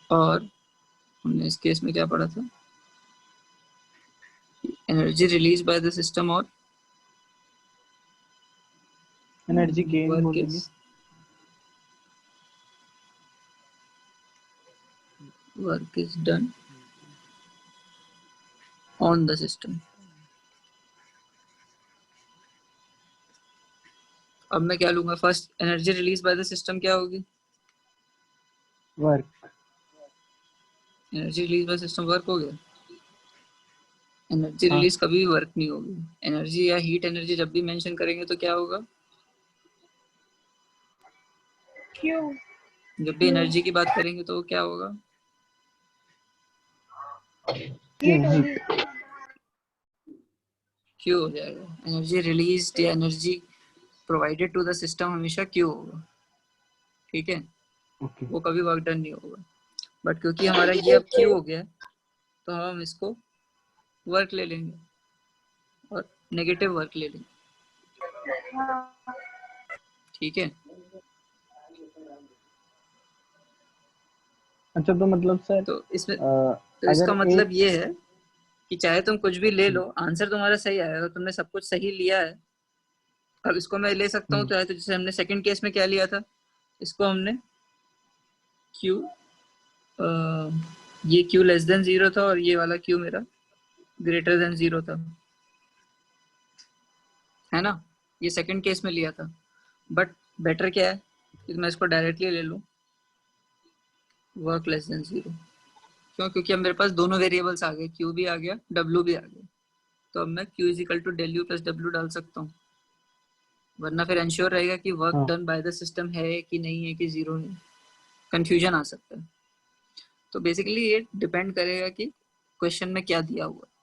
और हमने इस केस में क्या पढ़ा था? Energy release by the system और एनर्जी गेन वर्क बोलेंगे। Is done on the system. अब मैं क्या लूंगा? First energy release by the system क्या होगी? Work. Energy release by system work हो गया। एनर्जी हाँ। रिलीज कभी भी वर्क नहीं होगी। एनर्जी या हीट एनर्जी जब भी मेंशन करेंगे तो क्या होगा? क्यों? जब भी एनर्जी की बात करेंगे तो क्या होगा? हीट होगी। क्यू हो जाएगा। एनर्जी रिलीज्ड या energy provided to the system हमेशा क्यू होगा, ठीक है, ओके वो कभी वर्क डन नहीं होगा। बट क्योंकि हमारा ये अब क्यू हो गया है, तो हम इसको वर्क ले लेंगे और नेगेटिव वर्क ले लेंगे, हाँ ठीक है। अच्छा तो मतलब सर तो इसमें तो इसका अगर मतलब एक ये है कि चाहे तुम कुछ भी ले लो, आंसर तुम्हारा सही आएगा। अगर तुमने सब कुछ सही लिया है, अब इसको मैं ले सकता हूँ, चाहे तो जैसे हमने सेकंड केस में क्या लिया था, इसको हमने Q ये Q लेस देन 0 था और ये वाला Q मेरा ग्रेटर देन 0 था, है ना, ये सेकंड केस में लिया था। बट बेटर क्या है कि मैं इसको डायरेक्टली ले लूँ वर्क लेस देन 0। क्यों? क्योंकि अब मेरे पास दोनों वेरिएबल्स आ गए, Q भी आ गया, W भी आ गया। तो अब मैं Q is equal to del U plus W डाल सकता हूँ, वरना फिर इंश्योर रहेगा कि work done by the system है कि नहीं है कि 0 है, कंफ्यूजन आ सकता है। तो बेसिकली ये डिपेंड करेगा कि क्वेश्चन में क्या दिया हुआ है।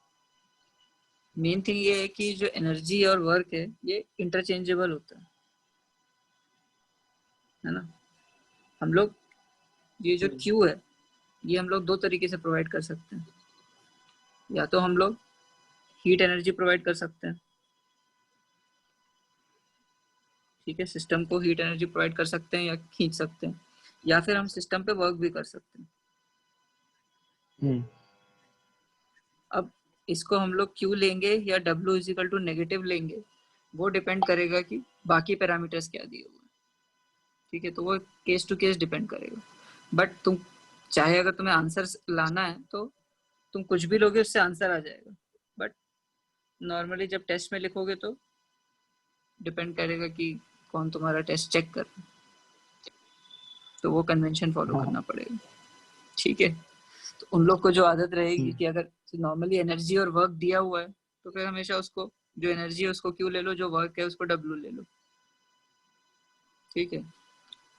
मेन थिंग ये है कि जो एनर्जी और वर्क है ये इंटरचेंजेबल होता है ना। हम लोग ये जो क्यू है ये हम लोग दो तरीके से प्रोवाइड कर सकते हैं, या तो हम लोग हीट एनर्जी प्रोवाइड कर सकते हैं, ठीक है, सिस्टम को हीट एनर्जी प्रोवाइड कर सकते हैं या खींच सकते हैं, या फिर हम सिस्टम पे वर्क भी कर सकते हैं। अब इसको हम लोग क्यू लेंगे या W is equal to negative लेंगे, वो डिपेंड करेगा कि बाकी पैरामीटर्स क्या दिए हुए हैं, ठीक है। तो वो केस टू केस डिपेंड करेगा। बट तुम चाहे अगर तुम्हें आंसर लाना है तो तुम कुछ भी लोगे उससे आंसर आ जाएगा। बट नॉर्मली जब टेस्ट में लिखोगे तो डिपेंड करेगा कि कौन तुम्हारा टेस्ट चेक कर रहा है, तो वो कन्वेंशन फॉलो करना पड़ेगा, ठीक है। तो उन लोग को जो आदत रहेगी कि अगर नॉर्मली एनर्जी और वर्क दिया हुआ है तो फिर हमेशा उसको जो एनर्जी है उसको क्यू ले लो, जो वर्क है उसको डब्ल्यू ले लो, ठीक है।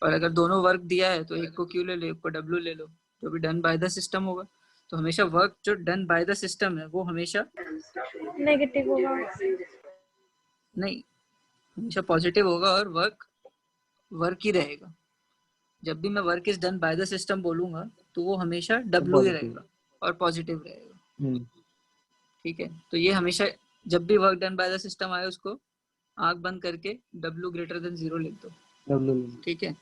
और अगर दोनों वर्क दिया है तो एक को क्यू ले लो, एक को डब्ल्यू ले लो, जो भी डन बाय द सिस्टम होगा। तो हमेशा वर्क जो डन बाय द सिस्टम है वो हमेशा नेगेटिव होगा। नहीं, हमेशा पॉजिटिव होगा और वर्क वर्क ही रहेगा। जब भी मैं work is done by the system बोलूंगा तो वो हमेशा डब्ल्यू ही रहेगा और पॉजिटिव रहेगा, ठीक है। तो ये हमेशा जब भी work done by the system आए उसको आंख बंद करके W ग्रेटर देन 0 लिख दो, ठीक है।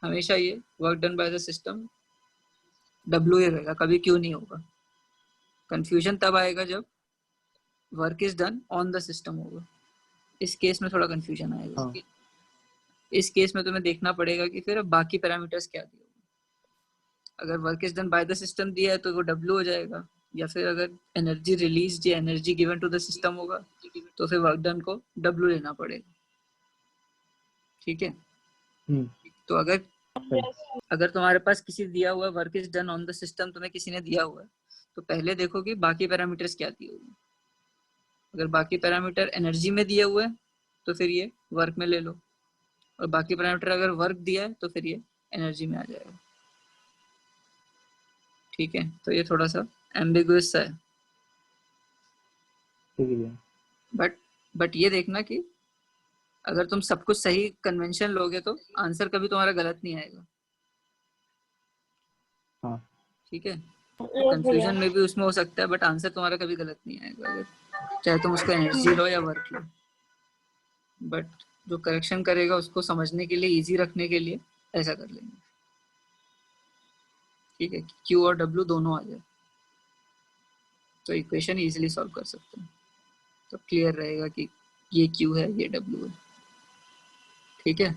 हमेशा ये work done by the system W ही रहेगा, कभी क्यों नहीं होगा। कंफ्यूजन तब आएगा जब work is done on the system होगा, इस केस में थोड़ा कंफ्यूजन आएगा। इस केस में तुम्हें देखना पड़ेगा कि फिर अब बाकी पैरामीटर्स क्या दिए। अगर work is done by the system दिया है तो वो W हो जाएगा, या फिर अगर एनर्जी रिलीज या energy given to the system होगा तो फिर वर्क डन को W लेना पड़ेगा, ठीक है। तो अगर तुम्हारे पास किसी दिया हुआ work is done on the system, तुम्हें किसी ने दिया हुआ है, तो पहले देखो कि बाकी पैरामीटर्स क्या दिए हुए हैं। अगर बाकी पैरामीटर एनर्जी में दिए हुए हैं तो फिर ये वर्क में ले लो, और बाकी पैरामीटर अगर वर्क दिया है तो फिर ये एनर्जी में आ जाएगा, ठीक है। तो ये थोड़ा सा एम्बिगुअस सा है, बट ये देखना कि अगर तुम सब कुछ सही कन्वेंशन लोगे तो आंसर कभी तुम्हारा गलत नहीं आएगा, ठीक है। तो कंफ्यूजन में भी उसमें हो सकता है बट आंसर तुम्हारा कभी गलत नहीं आएगा, अगर चाहे तुम उसको एनर्जी लो या वर्क लो। बट जो करेक्शन करेगा उसको समझने के लिए, इजी रखने के लिए ऐसा कर लेंगे, ठीक है, क्यू और डब्ल्यू दोनों आ जाए तो इक्वेशन इजीली सॉल्व कर सकते हैं। तो क्लियर रहेगा कि ये क्यू है ये डब्ल्यू है, ठीक है।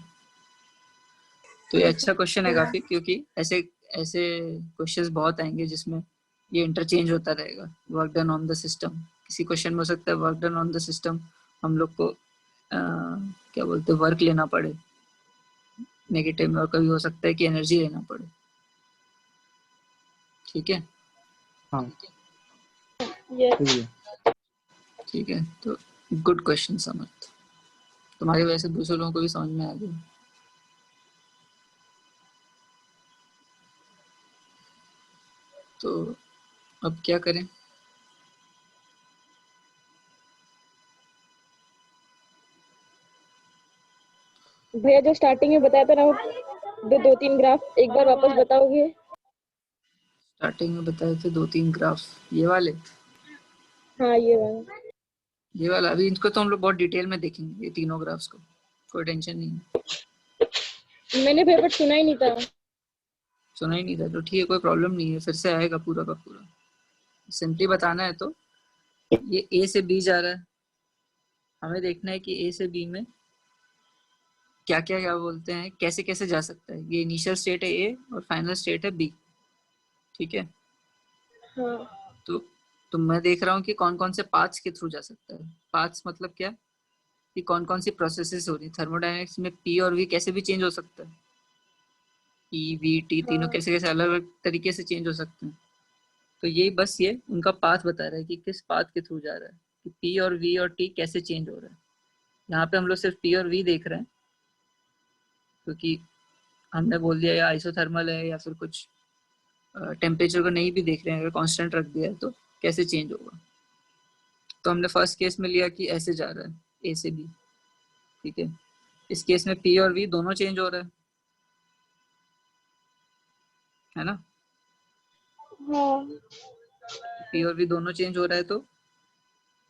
तो ये अच्छा क्वेश्चन है काफी, क्योंकि ऐसे ऐसे क्वेश्चंस बहुत आएंगे जिसमें ये इंटरचेंज होता रहेगा, work done on the system. किसी क्वेश्चन में हो सकता है work done on the system हम लोग को क्या बोलते हैं वर्क लेना पड़े नेगेटिव में, और कभी हो सकता है कि एनर्जी लेना पड़े, ठीक है। ठीक है, तो गुड क्वेश्चन समझ, तुम्हारी वजह से दूसरे लोगों को भी समझ में आ गया। तो अब क्या करें? भैया जो स्टार्टिंग में बताया था ना वो दो तीन ग्राफ एक बार वापस बताओगे? स्टार्टिंग में बताए थे 2-3 ग्राफ, ये वाले। हाँ ये वाला। ये वाला अभी इनको तो हम लोग बहुत डिटेल में देखेंगे, ये तीनों ग्राफ्स को, कोई टेंशन नहीं है। मैंने भैया बट सुना ही नहीं था। सुना ही नहीं था तो ठीक है, कोई प्रॉब्लम नहीं है, फिर से आएगा पूरा का पूरा। सिंपली बताना है तो ये ए से बी जा रहा है, हमें देखना है कि ए से बी में क्या क्या क्या बोलते हैं, कैसे कैसे जा सकता है। ये इनिशियल स्टेट है ए और फाइनल स्टेट है बी, ठीक है। हाँ तो मैं देख रहा हूँ कि कौन कौन से पाथ्स के थ्रू जा सकता है। पाथ्स मतलब क्या, कि कौन कौन सी प्रोसेसेस हो रही है थर्मोडायनेमिक्स में, पी और वी कैसे भी चेंज हो सकता है, ई वी टी तीनों हाँ कैसे कैसे अलग अलग तरीके से चेंज हो सकते हैं। तो यही बस ये उनका पाथ बता रहा है कि किस पाथ के थ्रू जा रहा है, कि पी और वी और टी कैसे चेंज हो रहा है। यहाँ पे हम लोग सिर्फ पी और वी देख रहे हैं क्योंकि हमने बोल दिया या आइसोथर्मल है या फिर कुछ टेम्परेचर को नहीं भी देख रहे हैं, अगर कांस्टेंट रख दिया है तो कैसे चेंज होगा। तो हमने फर्स्ट केस में लिया कि ऐसे जा रहा है ए से बी, ठीक है। इस केस में पी और वी दोनों चेंज हो रहा है ना। हाँ पी और वी दोनों चेंज हो रहा है तो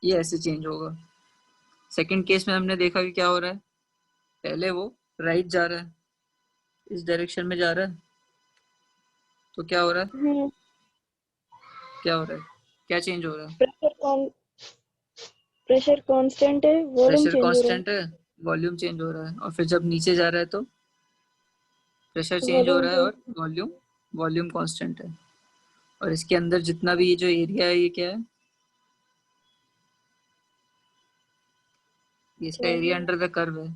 ये ऐसे चेंज होगा। सेकंड केस में हमने देखा कि क्या हो रहा है, पहले वो राइट जा रहा है, इस डायरेक्शन में जा रहा है, तो क्या हो रहा है, क्या हो रहा है, क्या चेंज हो रहा है। प्रेशर कांस्टेंट है, वॉल्यूम प्रेशर चेंज हो रहा कांस्टेंट है, वॉल्यूम चेंज हो रहा है, और फिर जब नीचे जा रहा है तो प्रेशर है। चेंज हो वॉल्यूम रहा है और चेंज। वॉल्यूम वॉल्यूम कांस्टेंट है। और इसके अंदर जितना भी ये जो एरिया है ये क्या है, ये इसका क्या एरिया है? अंडर द कर्व है।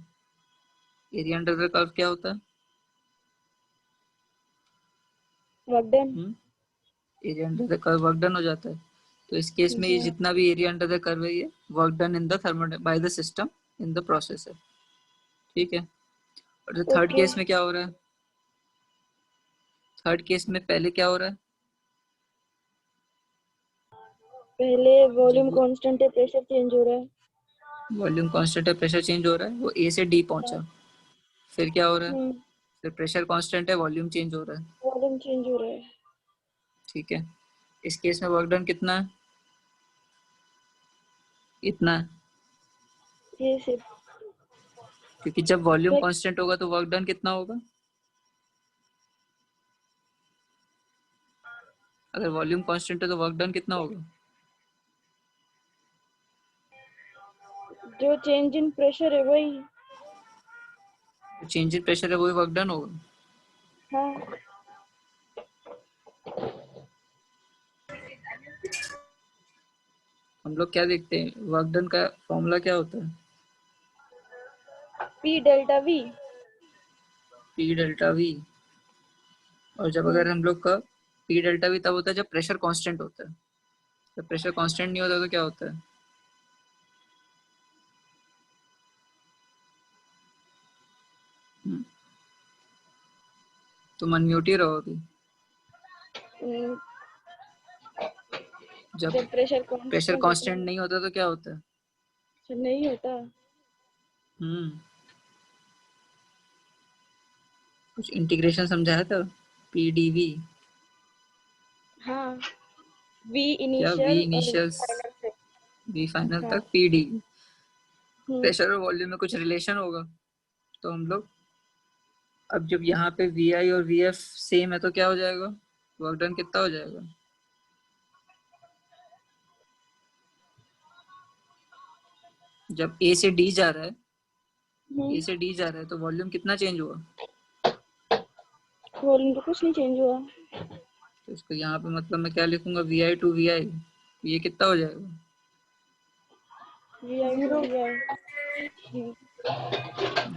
एरिया अंडर द कर्व क्या होता है, work done. Area under the curve work done हो जाता है। तो इस केस में ये हाँ जितना भी एरिया अंडर द कर्व है ये work done in the thermo bye the system in the process है, ठीक है। और जो थर्ड ओके। केस में क्या हो रहा है, थर्ड केस में पहले क्या हो रहा है, पहले वॉल्यूम जब कांस्टेंट है, प्रेशर चेंज हो रहा है। वॉल्यूम कांस्टेंट है, प्रेशर चेंज हो रहा है, वो ए से डी पहुंचा, फिर क्या हो रहा है, हम्म। फिर प्रेशर कांस्टेंट है, वॉल्यूम चेंज हो रहा है, वॉल्यूम चेंज हो रहा है। ठीक है। इस केस में वर्क डन कितना है, इतना है, ये से क्योंकि जब वॉल्यूम फिर कांस्टेंट होगा तो वर्क डन कितना होगा, अगर वॉल्यूम कांस्टेंट है तो वर्क डन कितना होगा, जो चेंज इन प्रेशर है वही। चेंज इन प्रेशर है वही वर्क डन होगा। हाँ हम लोग क्या देखते हैं, वर्क डन का फॉर्मूला क्या होता है, P delta we. P delta we. और जब अगर हम लोग का पी डेल्टा वी तब होता है जब प्रेशर कांस्टेंट होता है, जब प्रेशर कांस्टेंट नहीं होता तो क्या होता है, हम्म, तुम अनम्यूट ही रहो अभी। जब जब प्रेशर प्रेशर कांस्टेंट होता कांस्टेंट है नहीं होता तो क्या होता है, तो नहीं होता। हम्म, कुछ इंटीग्रेशन समझाया था, पी डी वी, हाँ वी क्या वी इनिशियल और इनिशियल फाइनल से। वी फाइनल हाँ। तक पी डी, हम्म। प्रेशर और वॉल्यूम में कुछ रिलेशन होगा। तो हम लोग अब जब यहाँ पे वी आई और वी एफ सेम है तो क्या हो जाएगा, वर्क डन कितना हो जाएगा, जब ए से डी जा रहा है, ए से डी जा रहा है तो वॉल्यूम कितना चेंज हुआ, वॉल्यूम तो कुछ नहीं चेंज हुआ। तो इसको यहाँ पे मतलब मैं क्या लिखूंगा, वी आई टू वी आई, ये कितना हो जाएगा, वी आई टू वी आई।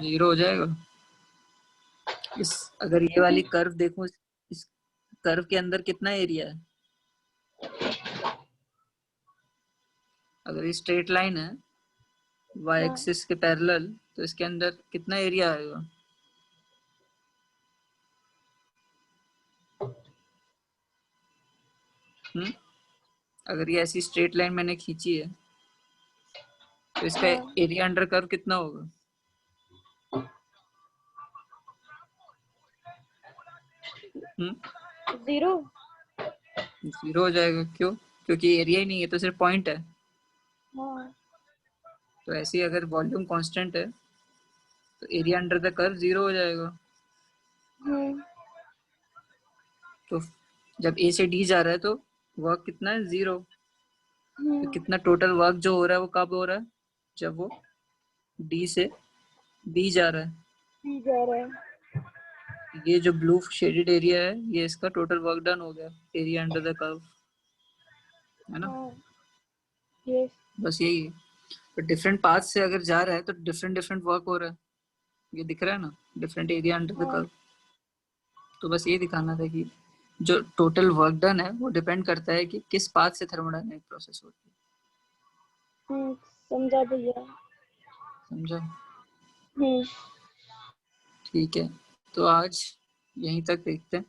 0 हो जाएगा। इस अगर ये वाली कर्व देखो, इस कर्व के अंदर कितना एरिया है, अगर ये स्ट्रेट लाइन है y हाँ एक्सिस के पैरेलल तो इसके अंदर कितना एरिया आएगा, हम्म, अगर ये ऐसी स्ट्रेट लाइन मैंने खींची है तो इसका हाँ। एरिया अंडर कर्व कितना होगा, जीरो। जीरो हो जाएगा, क्यों? क्योंकि एरिया ही नहीं है, तो सिर्फ पॉइंट है। हाँ तो ऐसे ही अगर वॉल्यूम कांस्टेंट है तो area under the curve zero हो जाएगा। तो जब ए से डी जा रहा है तो वर्क कितना है? जीरो। तो कितना टोटल वर्क जो हो रहा है वो कब हो रहा है? जब वो डी से बी जा रहा है। बी जा रहा है। ये जो ब्लू शेडेड एरिया है ये इसका टोटल वर्क डन हो गया, एरिया अंडर द कर्व, है ना? हाँ यस। बस यही है। तो डिफरेंट पाथ से अगर जा रहा है तो डिफरेंट डिफरेंट वर्क हो रहा है, ये दिख रहा है ना, डिफरेंट एरिया अंडर द हाँ कर्व। तो बस ये दिखाना था कि जो टोटल वर्क डन है वो डिपेंड करता है कि किस पाथ से थर्मोडायनामिक प्रोसेस होती है। समझा भैया। समझा? हम्म। ठीक है, तो आज यहीं तक देखते हैं।